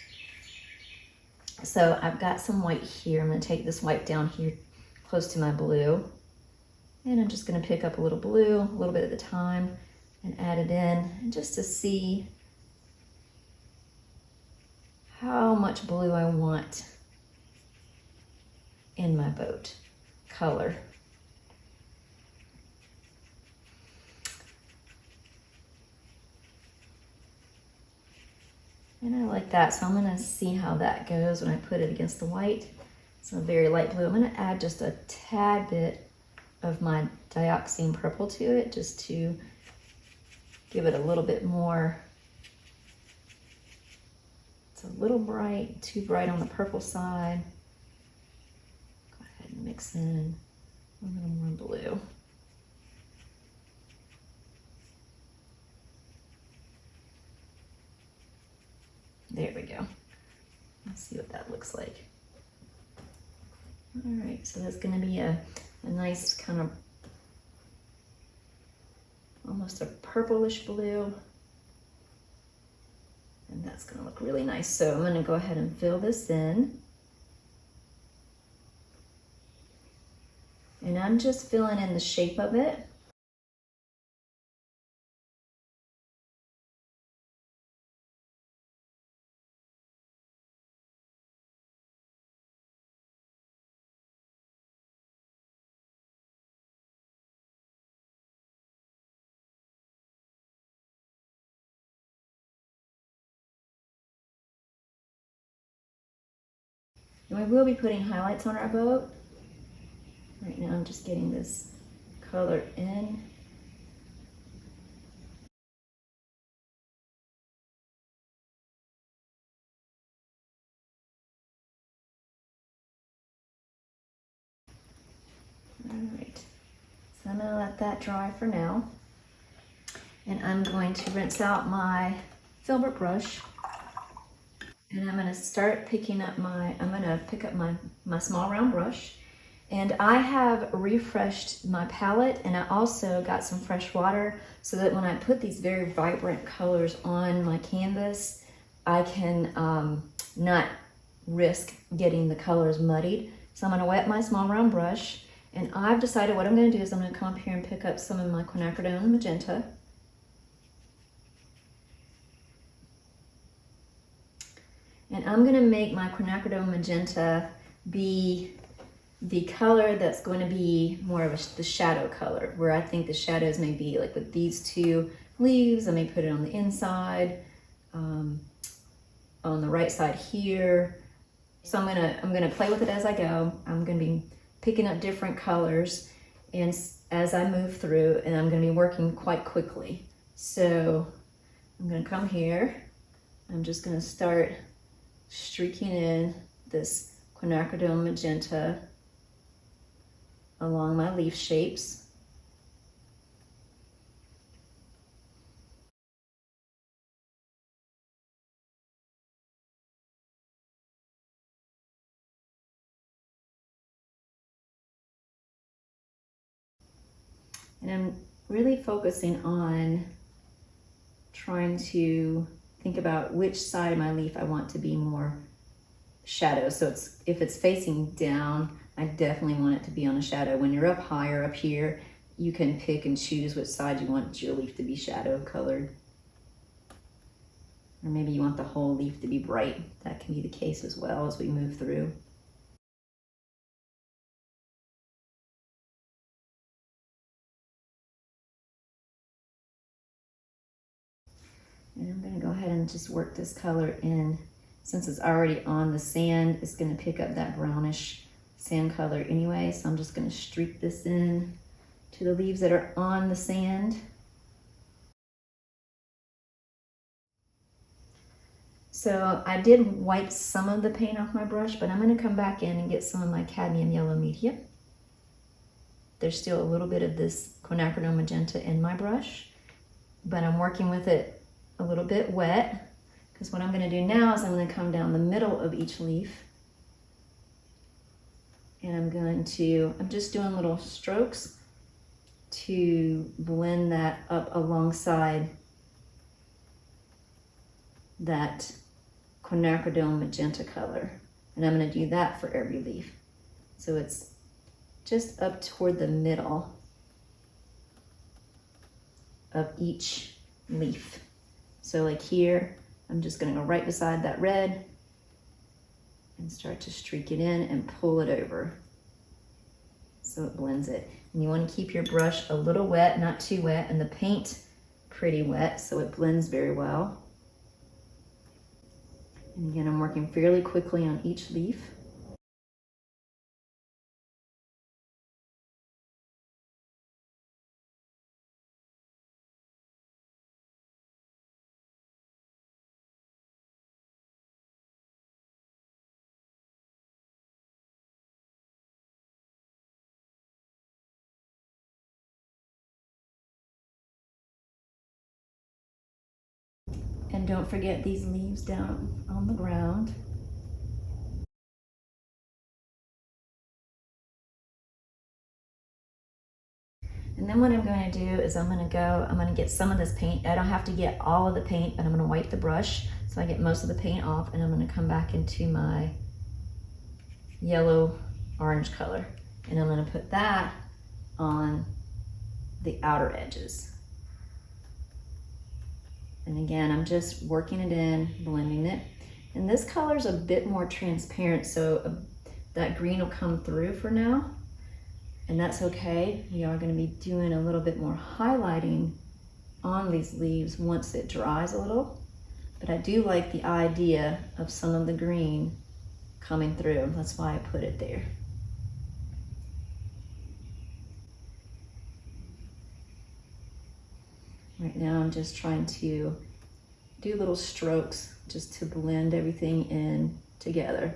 So I've got some white here. I'm gonna take this white down here close to my blue, and I'm just gonna pick up a little blue, a little bit at a time, and add it in just to see how much blue I want in my boat color. And I like that, so I'm gonna see how that goes when I put it against the white. So very light blue. I'm gonna add just a tad bit of my Dioxazine Purple to it, just to give it a little bit more. It's a little bright, too bright on the purple side. Go ahead and mix in a little more blue. There we go. Let's see what that looks like. All right, so that's gonna be a nice kind of almost a purplish blue. And that's gonna look really nice. So I'm gonna go ahead and fill this in. And I'm just filling in the shape of it. And we will be putting highlights on our boat. Right now I'm just getting this color in. All right, so I'm gonna let that dry for now. And I'm going to rinse out my Filbert brush. And I'm gonna start picking up I'm gonna pick up my small round brush. And I have refreshed my palette, and I also got some fresh water so that when I put these very vibrant colors on my canvas, I can not risk getting the colors muddied. So I'm gonna wet my small round brush, and I've decided what I'm gonna do is I'm gonna come up here and pick up some of my Quinacridone Magenta. And I'm gonna make my Quinacridone Magenta be the color that's going to be more of the shadow color, where I think the shadows may be like with these two leaves. I may put it on the inside, on the right side here. So I'm gonna play with it as I go. I'm gonna be picking up different colors and as I move through, and I'm gonna be working quite quickly. So I'm gonna come here. I'm just gonna start streaking in this Quinacridone Magenta along my leaf shapes. And I'm really focusing on trying to think about which side of my leaf I want to be more shadow. So if it's facing down, I definitely want it to be on a shadow. When you're up higher up here, you can pick and choose which side you want your leaf to be shadow colored. Or maybe you want the whole leaf to be bright. That can be the case as well as we move through. And I'm gonna go ahead and just work this color in. Since it's already on the sand, it's gonna pick up that brownish sand color anyway. So I'm just gonna streak this in to the leaves that are on the sand. So I did wipe some of the paint off my brush, but I'm gonna come back in and get some of my Cadmium Yellow media. There's still a little bit of this Quinacridone Magenta in my brush, but I'm working with it a little bit wet, because what I'm gonna do now is I'm gonna come down the middle of each leaf, and I'm just doing little strokes to blend that up alongside that Quinacridone Magenta color. And I'm gonna do that for every leaf. So it's just up toward the middle of each leaf. So like here, I'm just gonna go right beside that red and start to streak it in and pull it over so it blends it. And you wanna keep your brush a little wet, not too wet, and the paint pretty wet so it blends very well. And again, I'm working fairly quickly on each leaf. And don't forget these leaves down on the ground. And then what I'm going to do is I'm going to get some of this paint. I don't have to get all of the paint, but I'm going to wipe the brush so I get most of the paint off, and I'm going to come back into my yellow orange color. And I'm going to put that on the outer edges. And again, I'm just working it in, blending it. And this color is a bit more transparent, so that green will come through for now. And that's okay. We are going to be doing a little bit more highlighting on these leaves once it dries a little. But I do like the idea of some of the green coming through. That's why I put it there. Right now I'm just trying to do little strokes just to blend everything in together.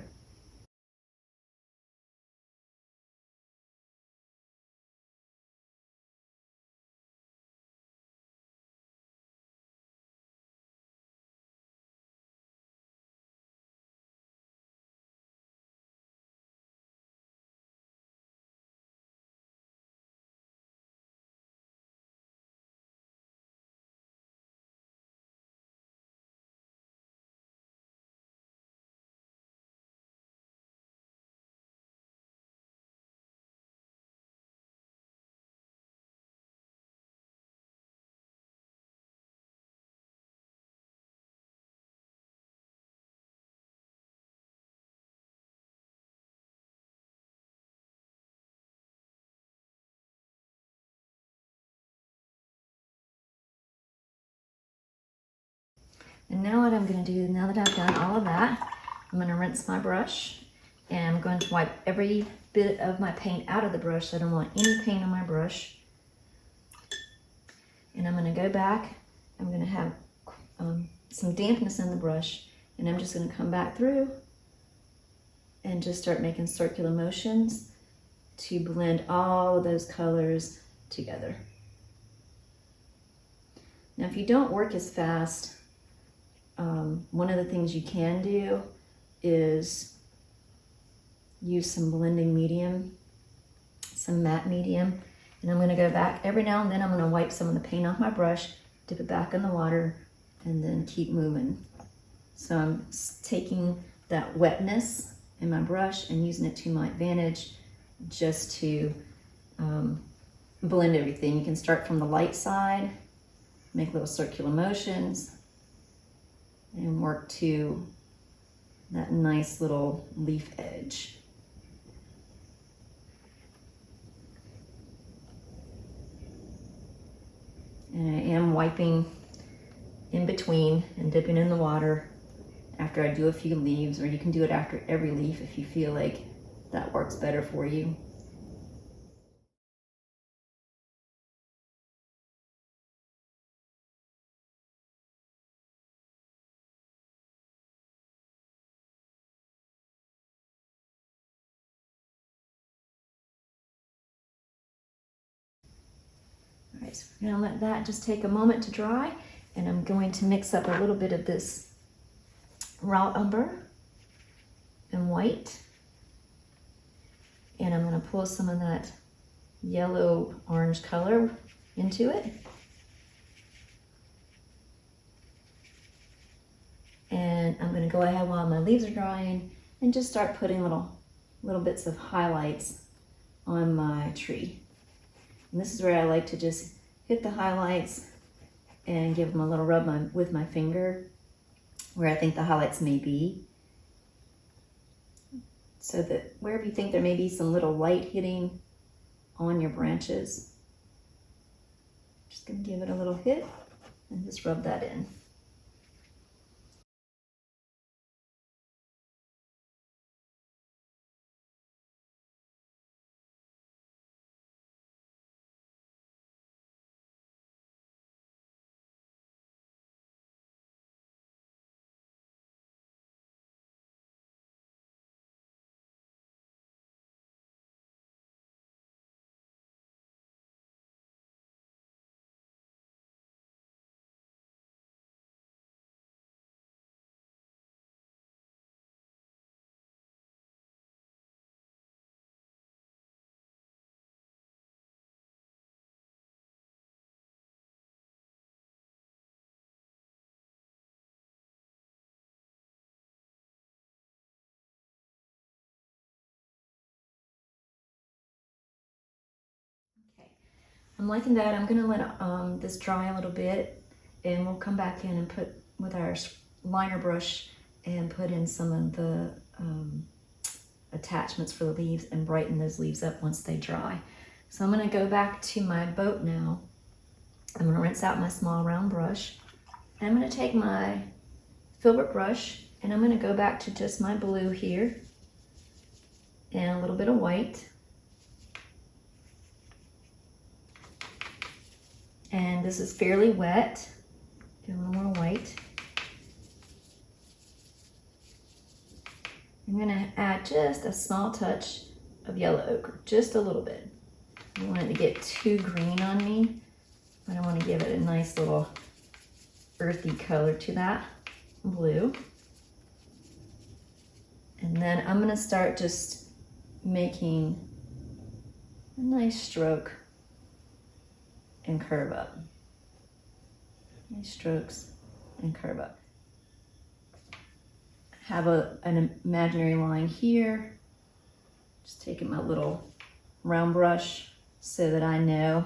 And now what I'm going to do, now that I've done all of that, I'm going to rinse my brush, and I'm going to wipe every bit of my paint out of the brush so I don't want any paint on my brush. And I'm going to go back, I'm going to have some dampness in the brush, and I'm just going to come back through and just start making circular motions to blend all of those colors together. Now if you don't work as fast, one of the things you can do is use some blending medium, some matte medium, And I'm gonna go back every now and then. I'm gonna wipe some of the paint off my brush, dip it back in the water, and then keep moving. So I'm taking that wetness in my brush and using it to my advantage just to blend everything. You can start from the light side, make little circular motions, and work to that nice little leaf edge. And I am wiping in between and dipping in the water after I do a few leaves, or you can do it after every leaf if you feel like that works better for you. All right, so we're gonna let that just take a moment to dry, and I'm going to mix up a little bit of this raw umber and white, and I'm gonna pull some of that yellow orange color into it. And I'm gonna go ahead while my leaves are drying and just start putting little bits of highlights on my tree. And this is where I like to just hit the highlights and give them a little rub with my finger where I think the highlights may be. So that wherever you think there may be some little light hitting on your branches, just gonna give it a little hit and just rub that in. I'm liking that. I'm gonna let this dry a little bit, and we'll come back in and put with our liner brush and put in some of the attachments for the leaves and brighten those leaves up once they dry. So I'm gonna go back to my boat now. I'm gonna rinse out my small round brush. And I'm gonna take my Filbert brush and I'm gonna go back to just my blue here and a little bit of white. And this is fairly wet. Do a little more white. I'm gonna add just a small touch of yellow ochre, just a little bit. I don't want it to get too green on me, but I want to give it a nice little earthy color to that blue. And then I'm gonna start just making a nice stroke and curve up. Nice strokes and curve up. Have an imaginary line here. Just taking my little round brush so that I know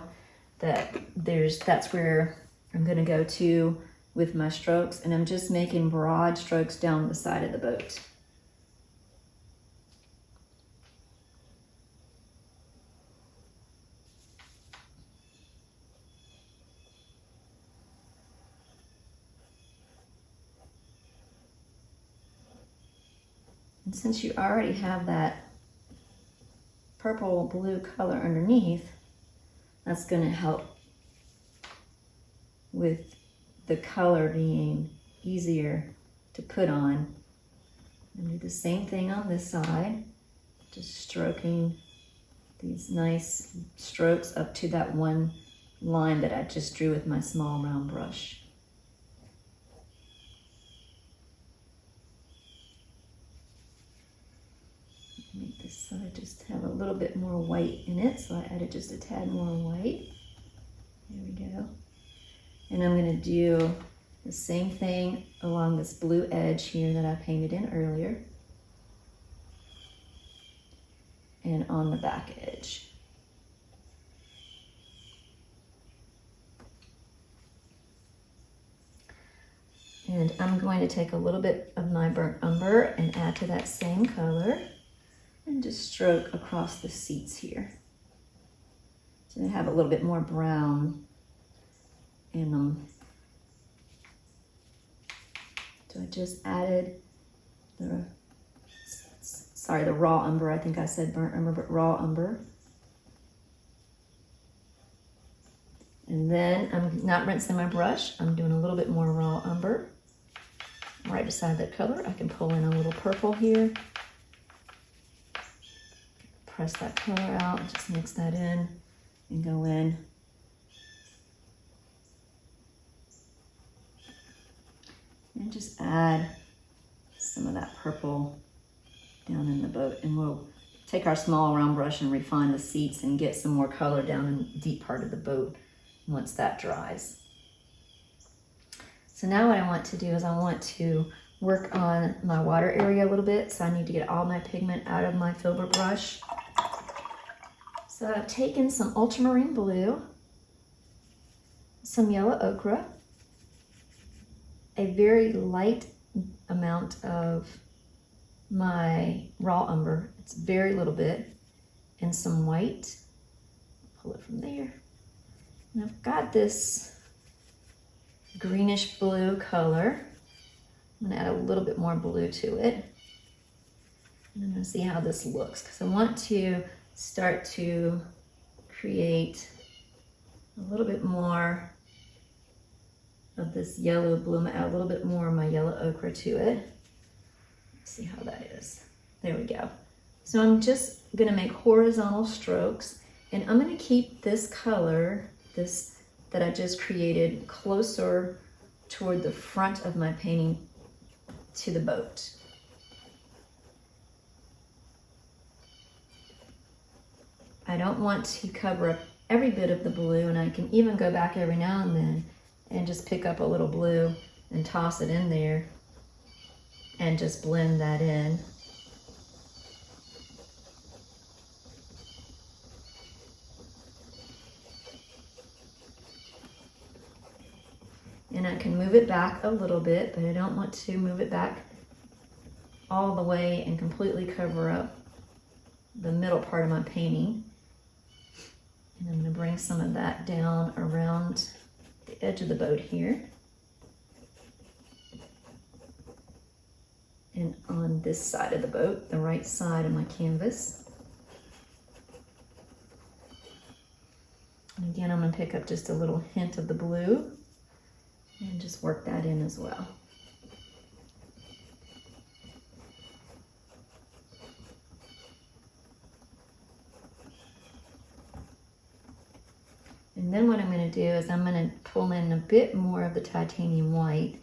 that that's where I'm gonna go to with my strokes, and I'm just making broad strokes down the side of the boat. And since you already have that purple blue color underneath, that's going to help with the color being easier to put on. And do the same thing on this side, just stroking these nice strokes up to that one line that I just drew with my small round brush. Make this This side just have a little bit more white in it, so I added just a tad more white. There we go. And I'm going to do the same thing along this blue edge here that I painted in earlier. And on the back edge. And I'm going to take a little bit of my burnt umber and add to that same color and just stroke across the seats here. So they have a little bit more brown in them. So I just added the raw umber. I think I said burnt umber, but raw umber. And then I'm not rinsing my brush. I'm doing a little bit more raw umber. Right beside that color, I can pull in a little purple here. Press that color out, just mix that in and go in. And just add some of that purple down in the boat. And we'll take our small round brush and refine the seats and get some more color down in the deep part of the boat once that dries. So now what I want to do is I want to work on my water area a little bit. So I need to get all my pigment out of my Filbert brush. So I've taken some Ultramarine Blue, some yellow ochre, a very light amount of my raw umber. It's very little bit, and some white. Pull it from there. And I've got this greenish blue color. I'm gonna add a little bit more blue to it. And I'm gonna see how this looks, because I want to start to create a little bit more of this yellow blue. I'm gonna add a little bit more of my yellow ochre to it. Let's see how that is. There we go. So I'm just gonna make horizontal strokes, and I'm gonna keep this color, this that I just created, closer toward the front of my painting to the boat. I don't want to cover up every bit of the blue, and I can even go back every now and then and just pick up a little blue and toss it in there and just blend that in. And I can move it back a little bit, but I don't want to move it back all the way and completely cover up the middle part of my painting. And I'm going to bring some of that down around the edge of the boat here. And on this side of the boat, the right side of my canvas. And again, I'm going to pick up just a little hint of the blue and just work that in as well. And then what I'm going to do is I'm going to pull in a bit more of the titanium white,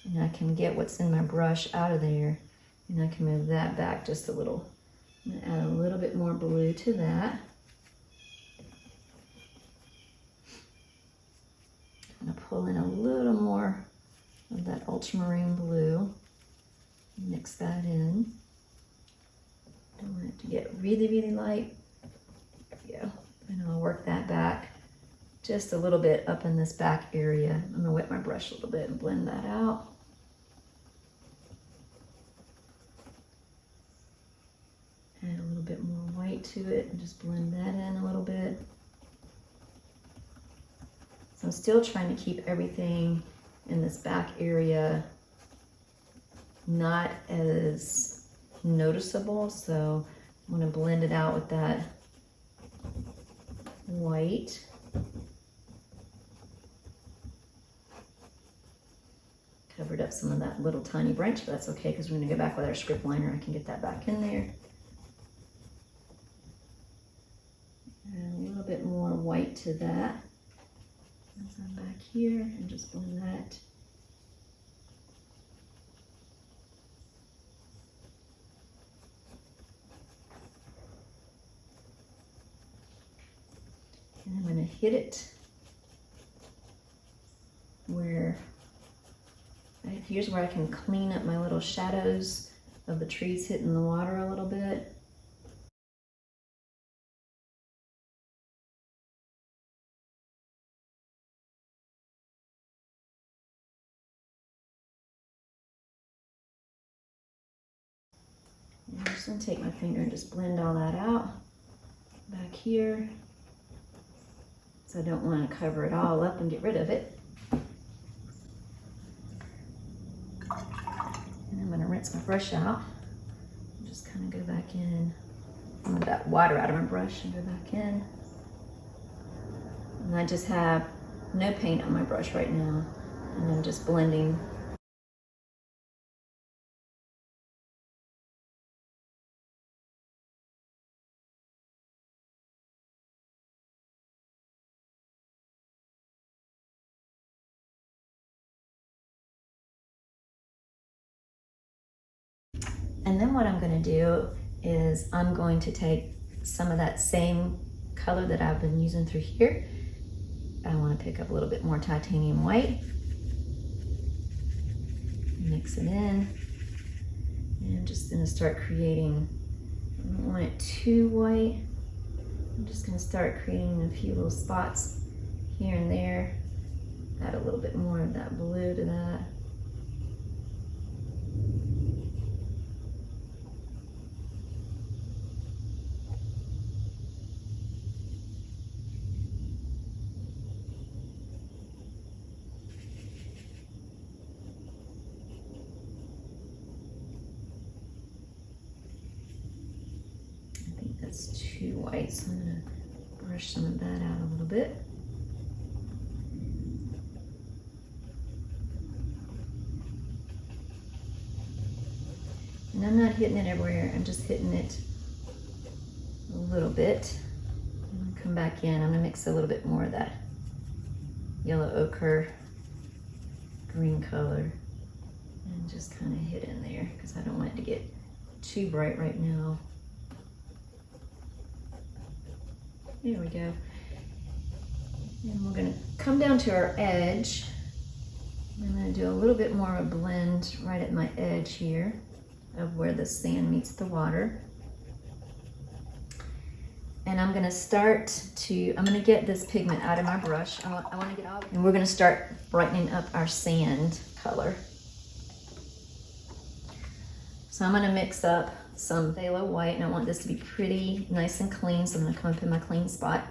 and I can get what's in my brush out of there, and I can move that back just a little. I'm going to add a little bit more blue to that. I'm going to pull in a little more of that ultramarine blue, mix that in. Don't want it to get really, really light. There we go. And I'll work that back just a little bit up in this back area. I'm going to wet my brush a little bit and blend that out. Add a little bit more white to it and just blend that in a little bit. So I'm still trying to keep everything in this back area not as noticeable, so I'm going to blend it out with that white. Covered up some of that little tiny branch, but that's okay because we're going to go back with our script liner. I can get that back in there. And a little bit more white to that. As I'm back here, and just blend that. hit it where, here's where I can clean up my little shadows of the trees hitting the water a little bit. And I'm just gonna take my finger and just blend all that out back here. So I don't want to cover it all up and get rid of it. And I'm gonna rinse my brush out. Just kind of go back in. Some of that water out of my brush and go back in. And I just have no paint on my brush right now. And I'm just blending. And then what I'm going to do is I'm going to take some of that same color that I've been using through here. I want to pick up a little bit more titanium white. Mix it in. And I'm just going to start creating, I don't want it too white. I'm just going to start creating a few little spots here and there. Add a little bit more of that blue to that. That's too white, so I'm going to brush some of that out a little bit. And I'm not hitting it everywhere, I'm just hitting it a little bit. I'm going to come back in, I'm going to mix a little bit more of that yellow ochre green color and just kind of hit in there because I don't want it to get too bright right now. There we go. And we're going to come down to our edge. I'm going to do a little bit more of a blend right at my edge here of where the sand meets the water. And I'm going to start to, I'm going to get this pigment out of my brush. I want to get all, and we're going to start brightening up our sand color. So I'm going to mix up some phthalo white, and I want this to be pretty nice and clean, so I'm going to come up in my clean spot,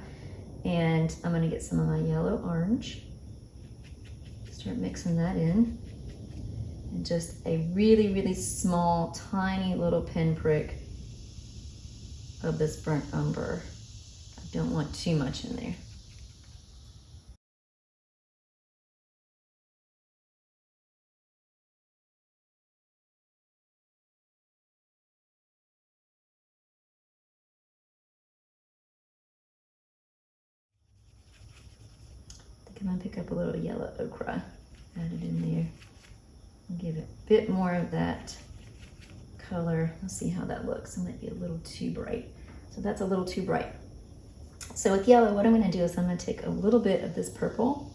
and I'm going to get some of my yellow orange, start mixing that in, and just a really, really small, tiny little pinprick of this burnt umber. I don't want too much in there. I'm gonna pick up a little yellow ochre, add it in there, and give it a bit more of that color. Let's see how that looks. It might be a little too bright. So that's a little too bright. So with yellow, what I'm gonna do is I'm gonna take a little bit of this purple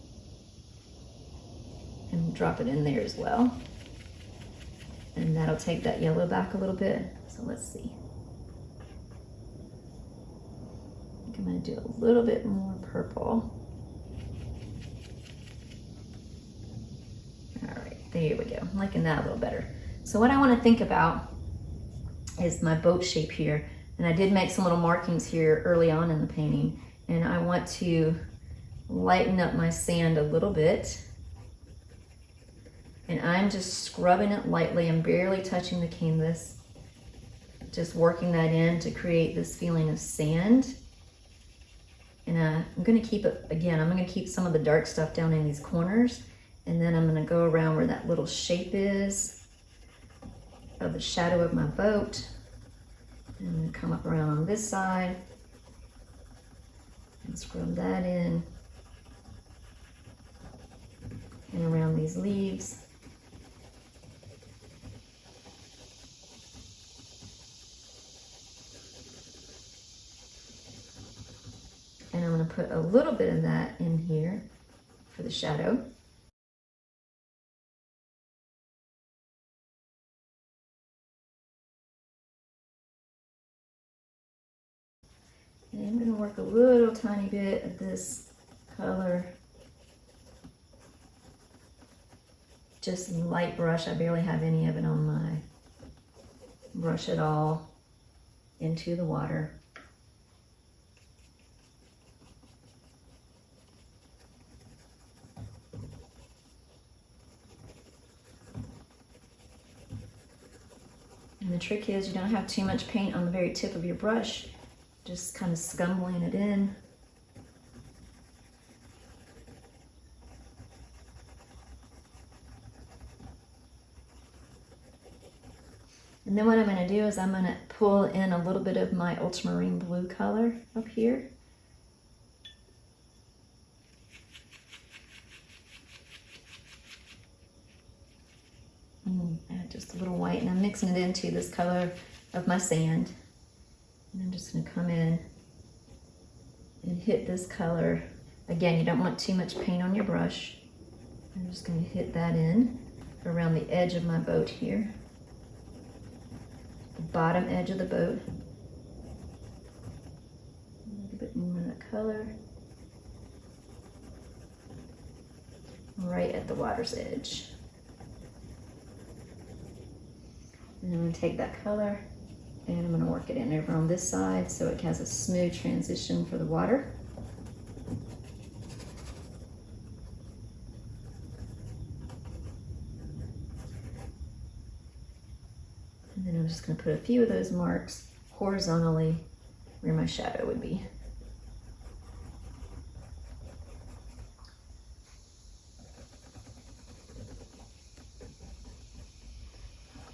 and drop it in there as well. And that'll take that yellow back a little bit. So let's see. I think I'm gonna do a little bit more purple. There we go, I'm liking that a little better. So what I want to think about is my boat shape here. And I did make some little markings here early on in the painting. And I want to lighten up my sand a little bit. And I'm just scrubbing it lightly. I'm barely touching the canvas. Just working that in to create this feeling of sand. And I'm going to keep it, again, I'm going to keep some of the dark stuff down in these corners. And then I'm going to go around where that little shape is of the shadow of my boat. And I'm going to come up around on this side and scrub that in. And around these leaves. And I'm going to put a little bit of that in here for the shadow. And I'm going to work a little tiny bit of this color. Just light brush. I barely have any of it on my brush at all into the water. And the trick is you don't have too much paint on the very tip of your brush. Just kind of scumbling it in. And then what I'm going to do is I'm going to pull in a little bit of my Ultramarine Blue color up here. And add just a little white, and I'm mixing it into this color of my sand. And I'm just going to come in and hit this color. Again, you don't want too much paint on your brush. I'm just going to hit that in around the edge of my boat here. The bottom edge of the boat. A little bit more of that color. Right at the water's edge. And I'm going to take that color and I'm going to work it in over on this side so it has a smooth transition for the water. And then I'm just going to put a few of those marks horizontally where my shadow would be.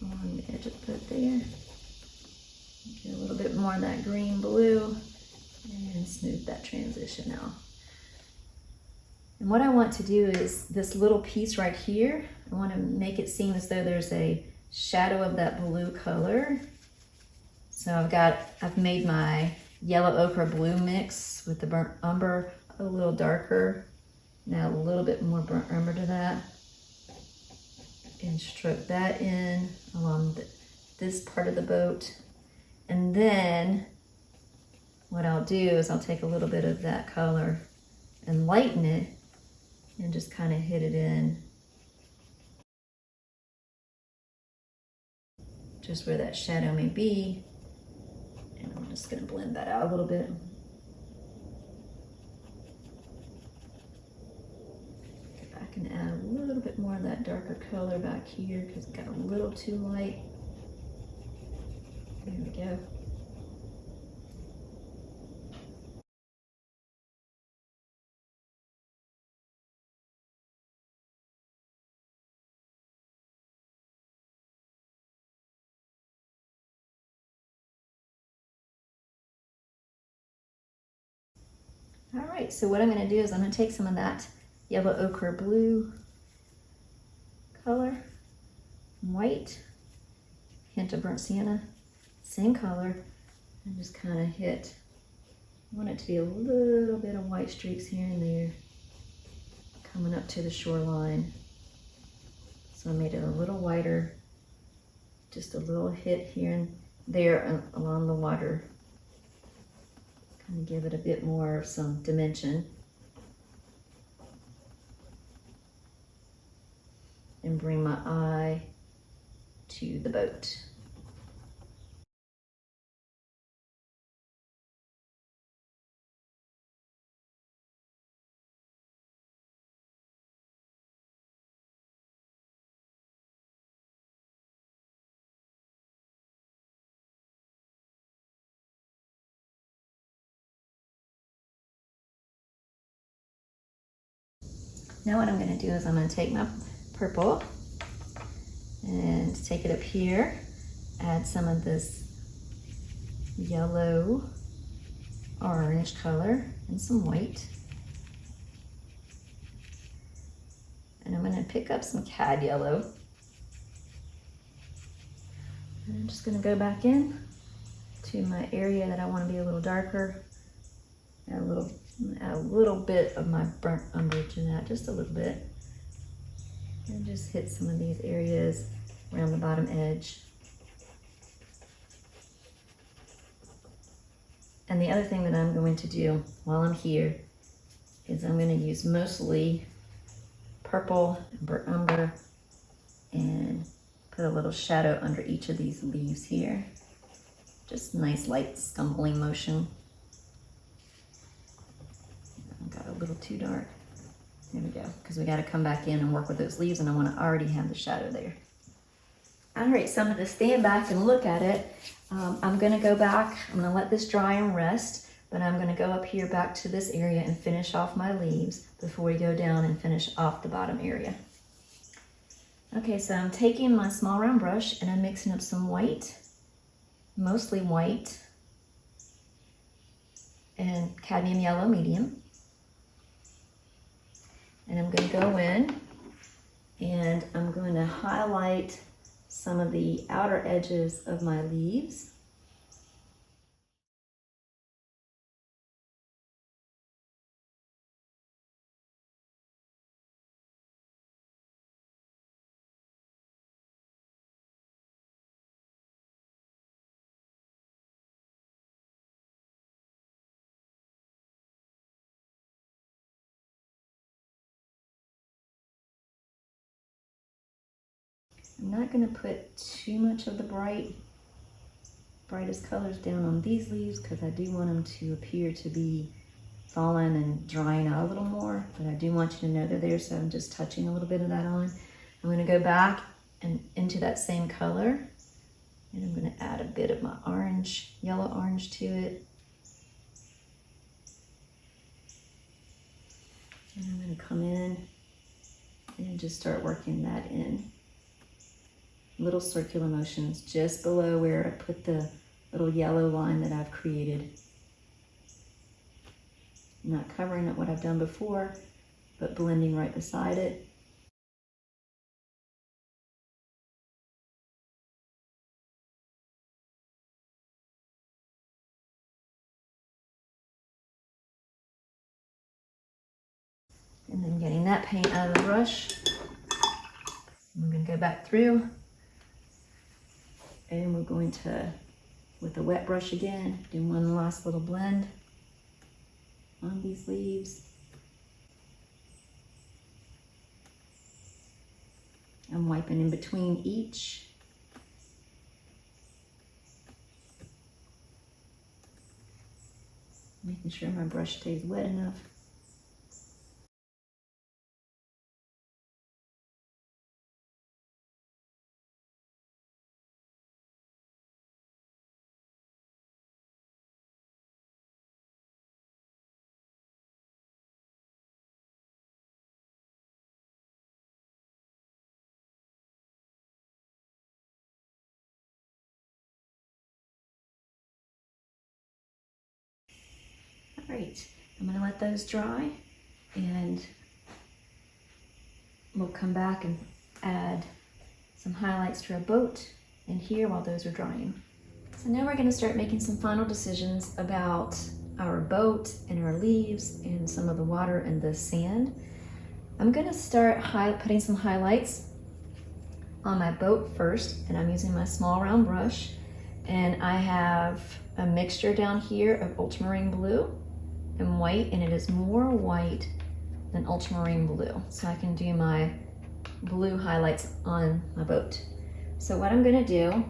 On the edge of the boat there. Get a little bit more of that green blue and smooth that transition out. And what I want to do is this little piece right here, I want to make it seem as though there's a shadow of that blue color. So I've made my yellow ochre blue mix with the burnt umber a little darker. Now a little bit more burnt umber to that. And stroke that in along this part of the boat. And then what I'll do is I'll take a little bit of that color and lighten it and just kind of hit it in just where that shadow may be. And I'm just going to blend that out a little bit. I can add a little bit more of that darker color back here because it got a little too light. There we go. All right, so what I'm going to do is I'm going to take some of that yellow ochre blue color, white, hint of burnt sienna, same color, and just kind of hit. I want it to be a little bit of white streaks here and there coming up to the shoreline. So I made it a little whiter, just a little hit here and there along the water. Kind of give it a bit more of some dimension. And bring my eye to the boat. Now what I'm going to do is I'm going to take my purple and take it up here, add some of this yellow orange color and some white. And I'm going to pick up some cad yellow. And I'm just going to go back in to my area that I want to be a little darker. Add a little I'm gonna add a little bit of my burnt umber to that, just a little bit. And just hit some of these areas around the bottom edge. And the other thing that I'm going to do while I'm here is I'm going to use mostly purple and burnt umber and put a little shadow under each of these leaves here. Just nice light scumbling motion. I got a little too dark. There we go, because we got to come back in and work with those leaves, and I want to already have the shadow there. All right, so I'm going to stand back and look at it. I'm going to go back, I'm going to let this dry and rest, but I'm going to go up here back to this area and finish off my leaves before we go down and finish off the bottom area. Okay, so I'm taking my small round brush and I'm mixing up some white, mostly white, and cadmium yellow medium. And I'm going to go in and I'm going to highlight some of the outer edges of my leaves. I'm not going to put too much of the brightest colors down on these leaves because I do want them to appear to be falling and drying out a little more, but I do want you to know they're there, so I'm just touching a little bit of that on. I'm going to go back and into that same color, and I'm going to add a bit of my orange, yellow orange to it. And I'm going to come in and just start working that in. Little circular motions just below where I put the little yellow line that I've created. Not covering up what I've done before, but blending right beside it. And then getting that paint out of the brush. I'm going to go back through. And we're going to, with the wet brush again, do one last little blend on these leaves. I'm wiping in between each. Making sure my brush stays wet enough. All right, I'm going to let those dry and we'll come back and add some highlights to our boat in here while those are drying. So now we're going to start making some final decisions about our boat and our leaves and some of the water and the sand. I'm going to start putting some highlights on my boat first, and I'm using my small round brush, and I have a mixture down here of Ultramarine Blue and white, and it is more white than Ultramarine Blue, so I can do my blue highlights on my boat. So what I'm going to do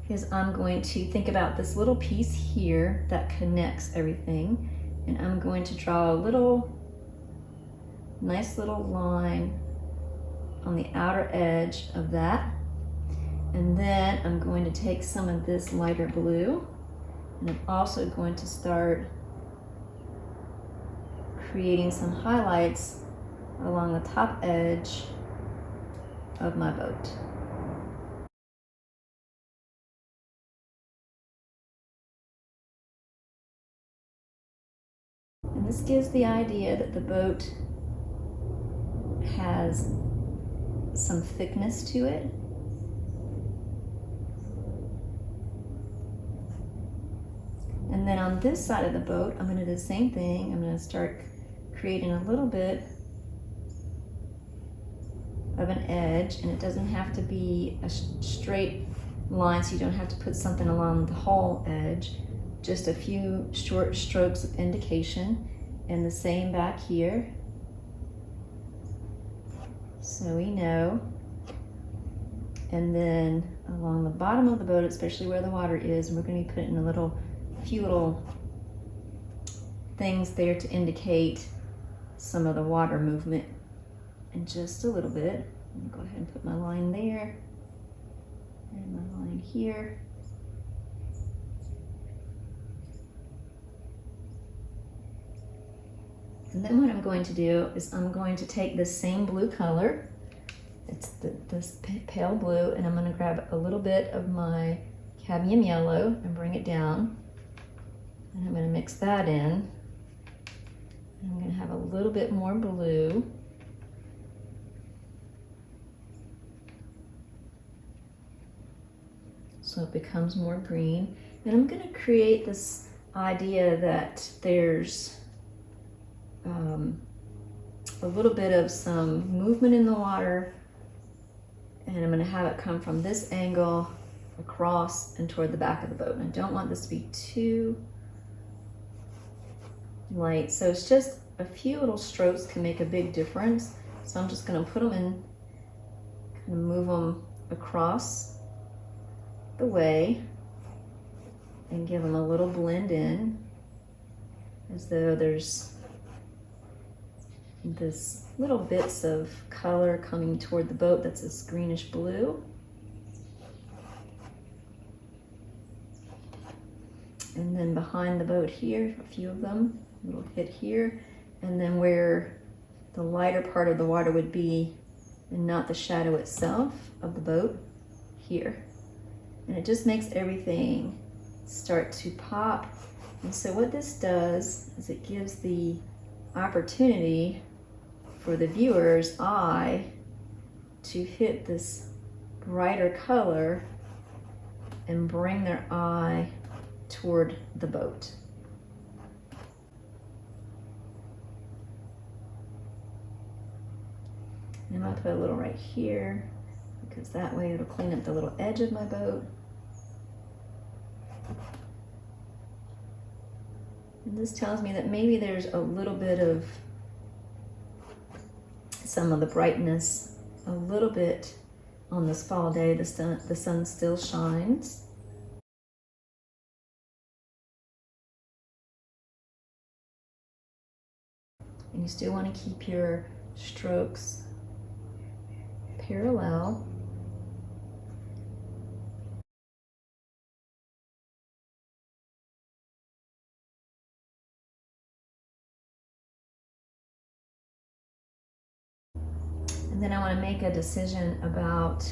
is I'm going to think about this little piece here that connects everything, and I'm going to draw a nice little line on the outer edge of that, and then I'm going to take some of this lighter blue, and I'm also going to start creating some highlights along the top edge of my boat. And this gives the idea that the boat has some thickness to it. And then on this side of the boat, I'm gonna do the same thing. I'm gonna start creating a little bit of an edge, and it doesn't have to be a straight line, so you don't have to put something along the whole edge. Just a few short strokes of indication, and the same back here. So we know. And then along the bottom of the boat, especially where the water is, we're going to be putting a few little things there to indicate some of the water movement. And just a little bit. I'm going to go ahead and put my line there and my line here. And then what I'm going to do is I'm going to take this same blue color, it's this pale blue, and I'm going to grab a little bit of my cadmium yellow and bring it down. And I'm going to mix that in. And I'm going to have a little bit more blue. So it becomes more green. And I'm going to create this idea that there's a little bit of some movement in the water, and I'm going to have it come from this angle across and toward the back of the boat. And I don't want this to be too light, so it's just a few little strokes can make a big difference. So I'm just going to put them in, kind of move them across the way and give them a little blend in, as though there's this little bits of color coming toward the boat that's this greenish blue. And then behind the boat here, a few of them, a little hit here, and then where the lighter part of the water would be and not the shadow itself of the boat here. And it just makes everything start to pop. And so what this does is it gives the opportunity for the viewer's eye to hit this brighter color and bring their eye toward the boat. And I'm gonna put a little right here, because that way it'll clean up the little edge of my boat. And this tells me that maybe there's a little bit of some of the brightness, a little bit on this fall day. The sun still shines. And you still want to keep your strokes parallel. And then I want to make a decision about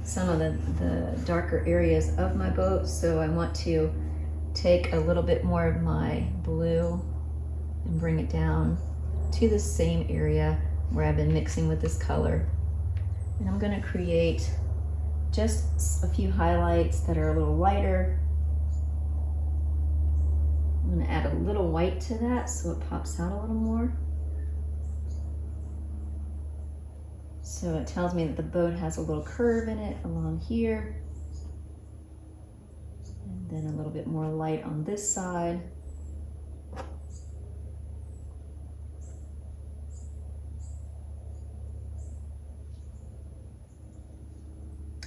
some of the darker areas of my boat. So I want to take a little bit more of my blue and bring it down to the same area where I've been mixing with this color. And I'm going to create just a few highlights that are a little lighter. I'm going to add a little white to that so it pops out a little more. So it tells me that the boat has a little curve in it along here. And then a little bit more light on this side.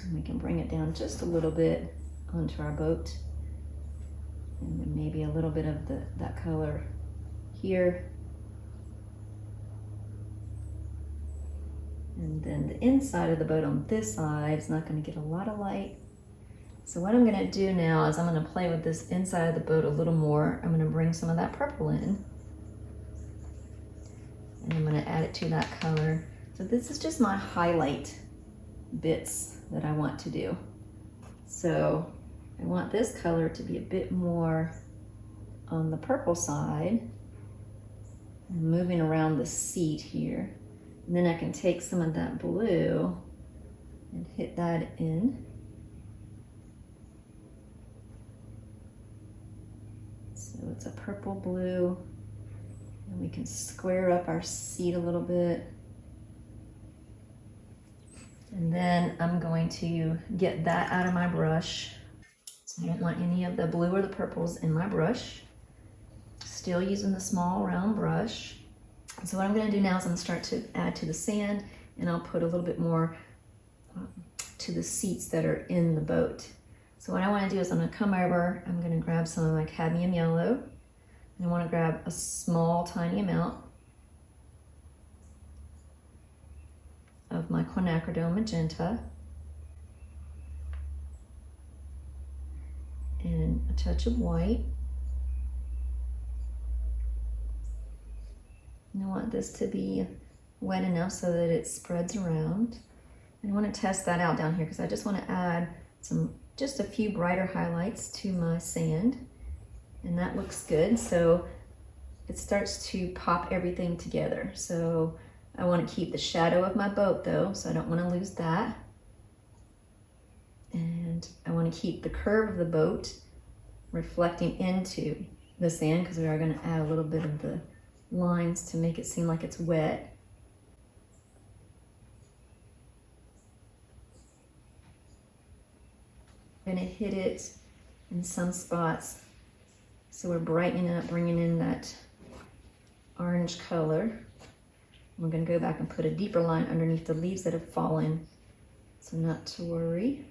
And we can bring it down just a little bit onto our boat. And then maybe a little bit of that color here. And then the inside of the boat on this side is not going to get a lot of light. So what I'm going to do now is I'm going to play with this inside of the boat a little more. I'm going to bring some of that purple in. And I'm going to add it to that color. So this is just my highlight bits that I want to do. So I want this color to be a bit more on the purple side. I'm moving around the seat here. And then I can take some of that blue and hit that in. it's a purple blue, and we can square up our seat a little bit. And then I'm going to get that out of my brush. So I don't want any of the blue or the purples in my brush. Still using the small round brush. So what I'm going to do now is I'm going to start to add to the sand, and I'll put a little bit more to the seats that are in the boat. So what I want to do is I'm going to come over, I'm going to grab some of my Cadmium Yellow, and I want to grab a small tiny amount of my Quinacridone Magenta, and a touch of white. And I want this to be wet enough so that it spreads around. And I want to test that out down here because I just want to add just a few brighter highlights to my sand. And that looks good. So it starts to pop everything together. So I want to keep the shadow of my boat though, so I don't want to lose that. And I want to keep the curve of the boat reflecting into the sand because we are going to add a little bit of the lines to make it seem like it's wet. I'm going to hit it in some spots so we're brightening it up, bringing in that orange color. We're going to go back and put a deeper line underneath the leaves that have fallen, so not to worry.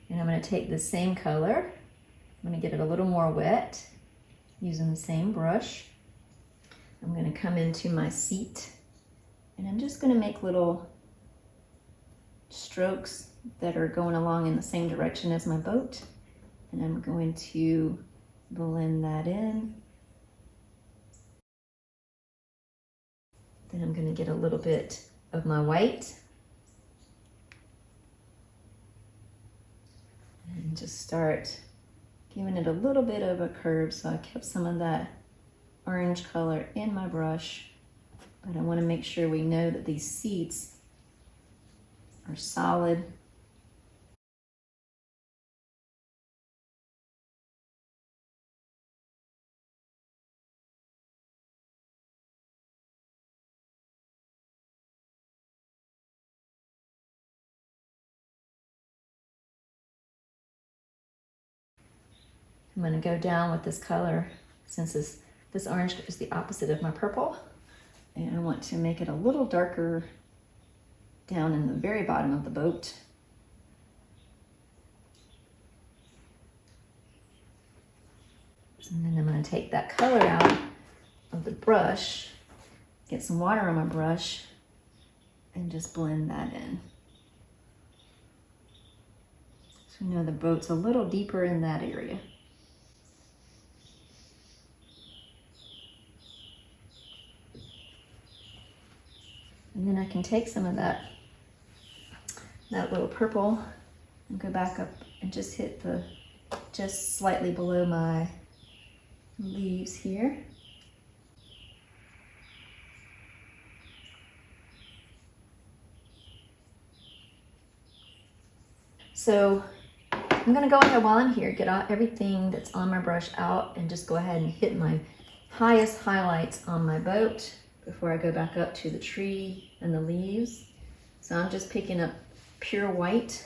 And I'm going to take the same color, I'm going to get it a little more wet using the same brush. I'm going to come into my seat, and I'm just going to make little strokes that are going along in the same direction as my boat. And I'm going to blend that in. Then I'm going to get a little bit of my white and just start giving it a little bit of a curve. So I kept some of that orange color in my brush, but I want to make sure we know that these seats are solid. I'm going to go down with this color since this orange is the opposite of my purple, and I want to make it a little darker down in the very bottom of the boat. And then I'm going to take that color out of the brush, get some water on my brush, and just blend that in. So you know the boat's a little deeper in that area. And then I can take some of that little purple and go back up and just hit just slightly below my leaves here. So I'm gonna go ahead while I'm here, get everything that's on my brush out and just go ahead and hit my highest highlights on my boat before I go back up to the tree and the leaves. So I'm just picking up pure white,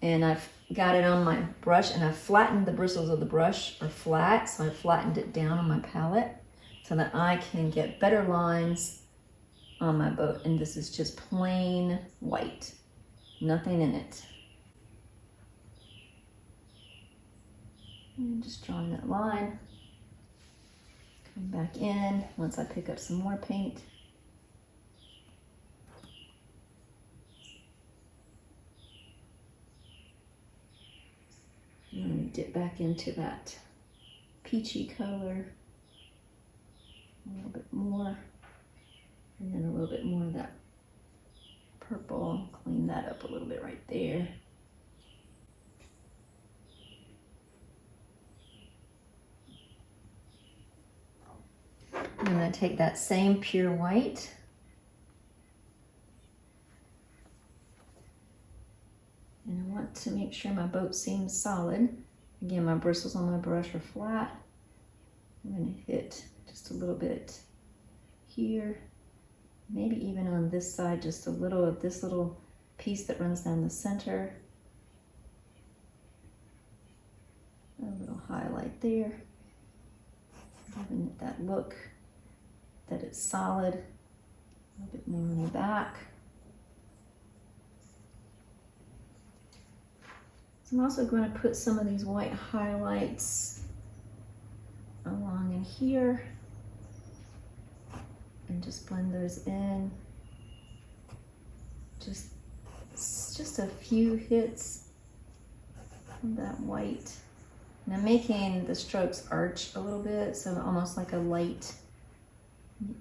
and I've got it on my brush, and I've flattened the bristles of the brush are flat, so I flattened it down on my palette so that I can get better lines on my boat. And this is just plain white, nothing in it. And just drawing that line. Come back in once I pick up some more paint. I'm going to dip back into that peachy color a little bit more, and then a little bit more of that purple. Clean that up a little bit right there. I'm going to take that same pure white want to make sure my boat seems solid. Again, my bristles on my brush are flat. I'm going to hit just a little bit here, maybe even on this side, just a little of this little piece that runs down the center. A little highlight there, giving it that look that it's solid. A little bit more on the back. So I'm also going to put some of these white highlights along in here and just blend those in. Just a few hits of that white. And I'm making the strokes arch a little bit, so almost like a light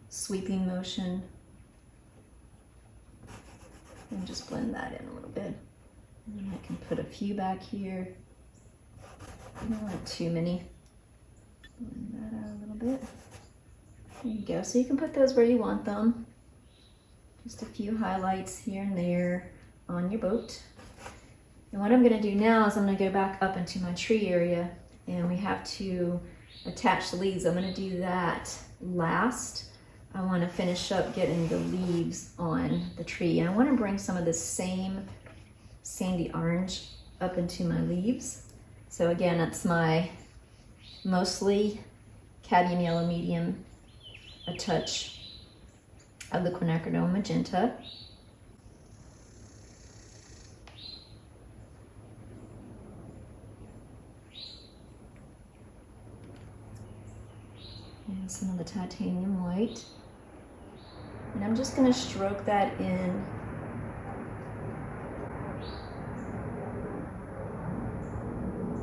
sweeping motion. And just blend that in a little bit. And I can put a few back here. I don't want too many. Blend that out a little bit. There you go. So you can put those where you want them. Just a few highlights here and there on your boat. And what I'm going to do now is I'm going to go back up into my tree area, and we have to attach the leaves. I'm going to do that last. I want to finish up getting the leaves on the tree, and I want to bring some of this same sandy orange up into my leaves. So again, that's my mostly cadmium yellow medium, a touch of the Quinacridone Magenta. And some of the titanium white. And I'm just going to stroke that in.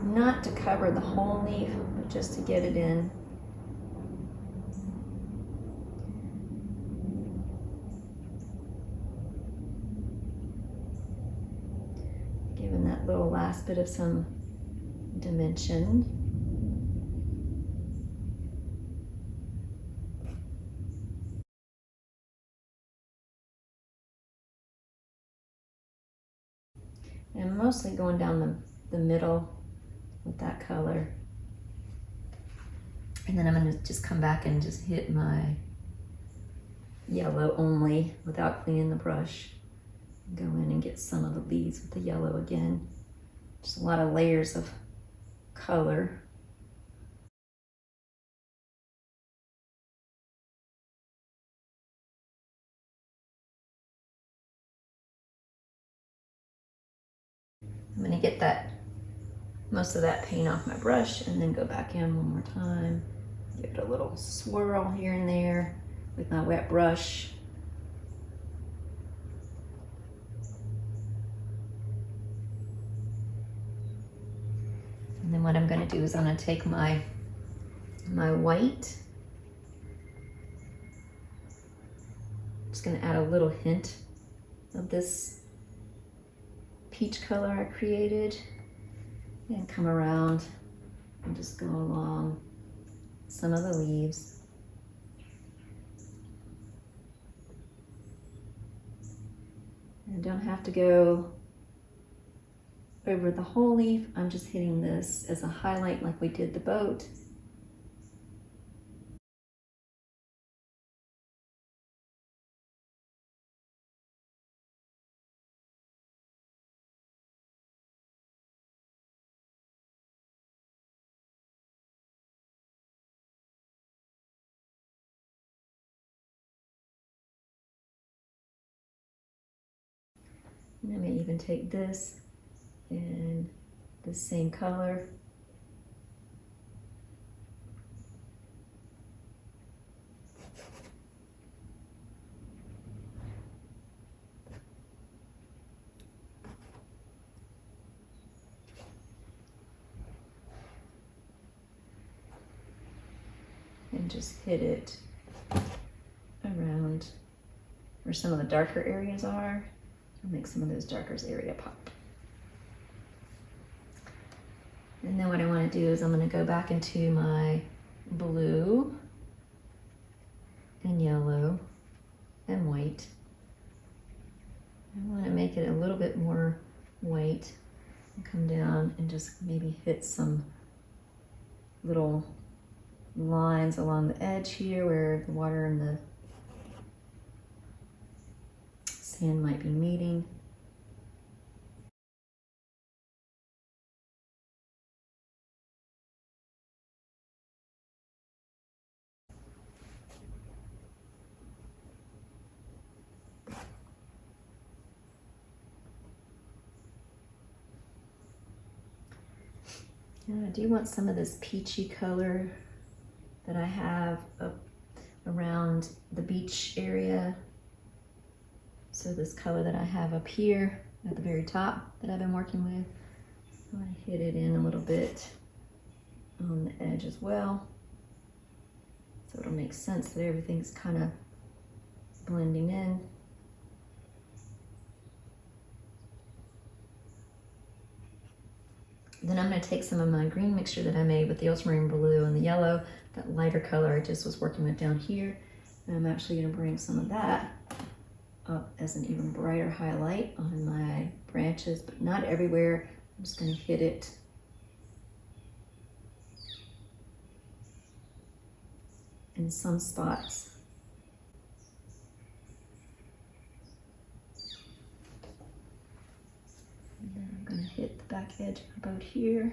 Not to cover the whole leaf, but just to get it in. Giving that little last bit of some dimension. And I'm mostly going down the middle with that color. And then I'm going to just come back and just hit my yellow only without cleaning the brush. Go in and get some of the leaves with the yellow again. Just a lot of layers of color. I'm going to get most of that paint off my brush and then go back in one more time. Give it a little swirl here and there with my wet brush. And then what I'm going to do is I'm going to take my white. Just going to add a little hint of this peach color I created and come around and just go along some of the leaves. And don't have to go over the whole leaf. I'm just hitting this as a highlight like we did the boat. And I may even take this and the same color. And just hit it around where some of the darker areas are. I'll make some of those darker area pop. And then what I want to do is I'm going to go back into my blue and yellow and white. I want to make it a little bit more white. just maybe hit some little lines along the edge here where the water and the sand might be meeting. And I do want some of this peachy color that I have up around the beach area. So this color that I have up here at the very top that I've been working with, so I hit it in a little bit on the edge as well. So it'll make sense that everything's kind of blending in. Then I'm going to take some of my green mixture that I made with the Ultramarine Blue and the yellow, that lighter color I just was working with down here. And I'm actually going to bring some of that up as an even brighter highlight on my branches, but not everywhere. I'm just going to hit it in some spots. And then I'm going to hit the back edge of the boat here,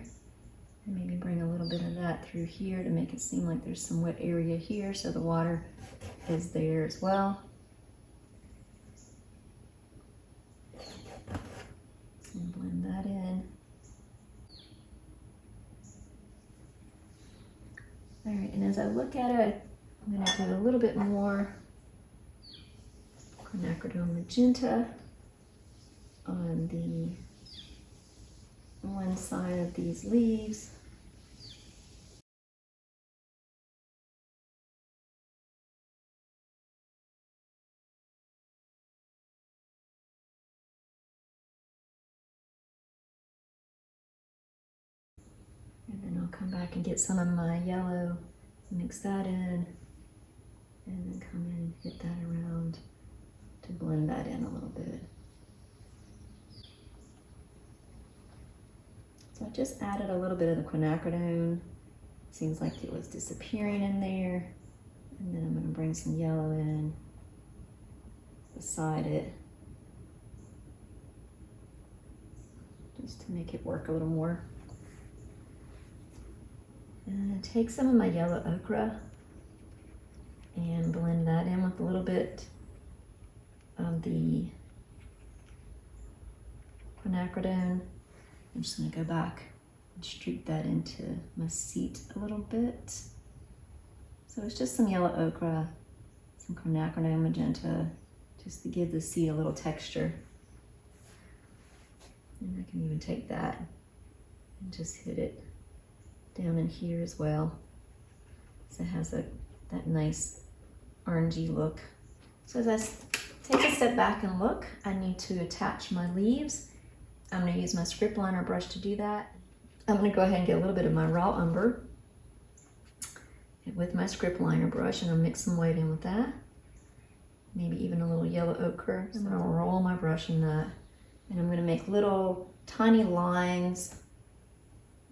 and maybe bring a little bit of that through here to make it seem like there's some wet area here, so the water is there as well. And blend that in. All right, and as I look at it, I'm going to do a little bit more Quinacridone Magenta on the one side of these leaves. And then I'll come back and get some of my yellow, mix that in, and then come in and hit that around to blend that in a little bit. So I just added a little bit of the quinacridone. Seems like it was disappearing in there. And then I'm going to bring some yellow in beside it, just to make it work a little more. And take some of my yellow ochre and blend that in with a little bit of the quinacridone. I'm just going to go back and streak that into my seat a little bit. So it's just some yellow ochre, some quinacridone magenta, just to give the seat a little texture. And I can even take that and just hit it down in here as well, so it has that nice orangey look. So as I take a step back and look, I need to attach my leaves. I'm going to use my script liner brush to do that. I'm going to go ahead and get a little bit of my raw umber with my script liner brush, and I'll mix some white in with that. Maybe even a little yellow ochre. I'm going to roll my brush in that, and I'm going to make little tiny lines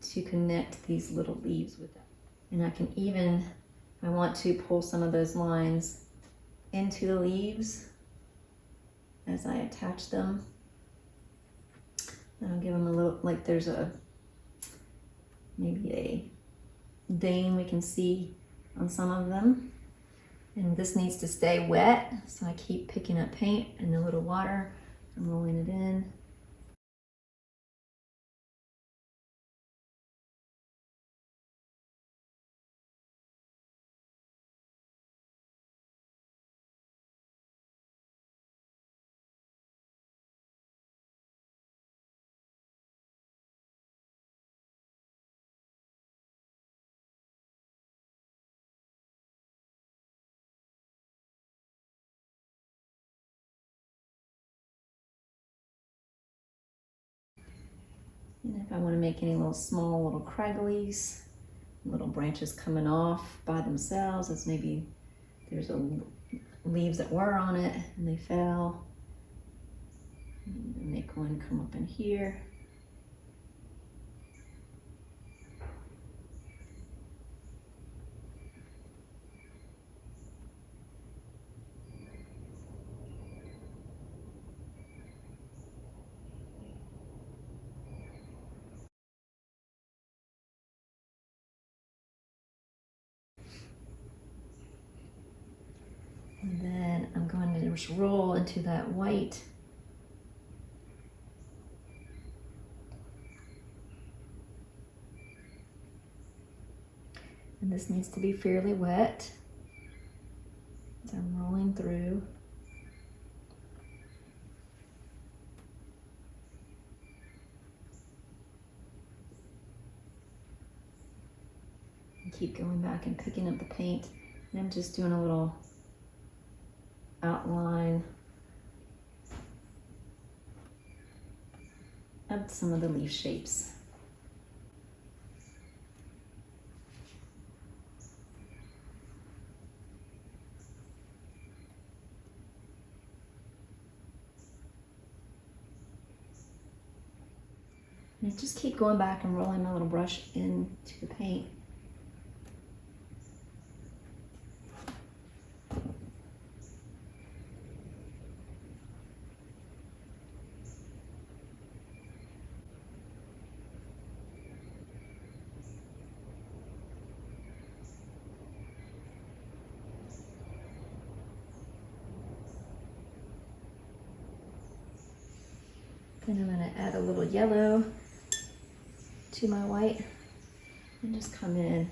to connect these little leaves with that. And I can even, if I want to, pull some of those lines into the leaves as I attach them. And I'll give them a little, like there's maybe a vein we can see on some of them. And this needs to stay wet, so I keep picking up paint and a little water and rolling it in. And if I want to make any little small little cragglies, little branches coming off by themselves, as maybe there's leaves that were on it and they fell. And make one come up in here. And then I'm going to just roll into that white. And this needs to be fairly wet as I'm rolling through. And keep going back and picking up the paint. And I'm just doing a little outline of some of the leaf shapes. And just keep going back and rolling my little brush into the paint. Then I'm going to add a little yellow to my white and just come in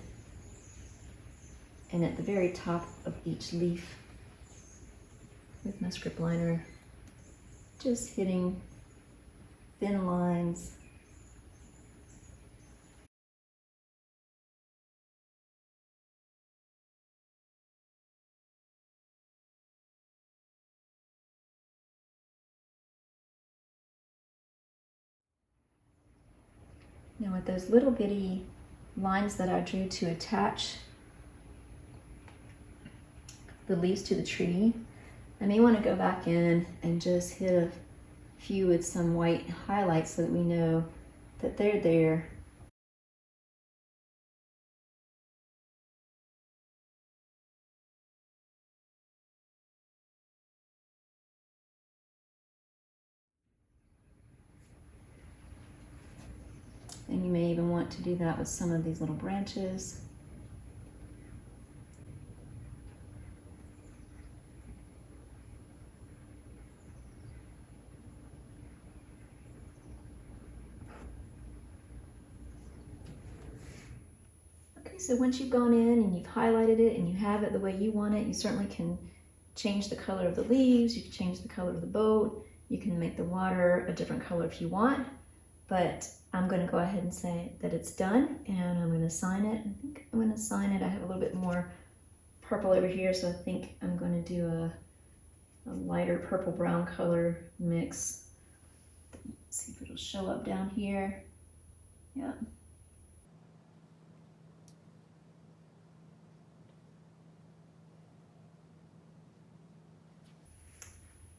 and at the very top of each leaf with my script liner, just hitting thin lines. Now with those little bitty lines that I drew to attach the leaves to the tree, I may want to go back in and just hit a few with some white highlights so that we know that they're there. And you may even want to do that with some of these little branches. Okay, so once you've gone in and you've highlighted it and you have it the way you want it, you certainly can change the color of the leaves, you can change the color of the boat, you can make the water a different color if you want, but I'm going to go ahead and say that it's done, and I'm going to sign it. I think I'm going to sign it. I have a little bit more purple over here, so I think I'm going to do a lighter purple brown color mix. Let's see if it'll show up down here. Yeah.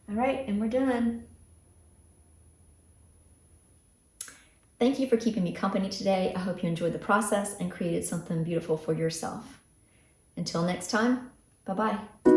All right, and we're done. Thank you for keeping me company today. I hope you enjoyed the process and created something beautiful for yourself. Until next time, bye-bye.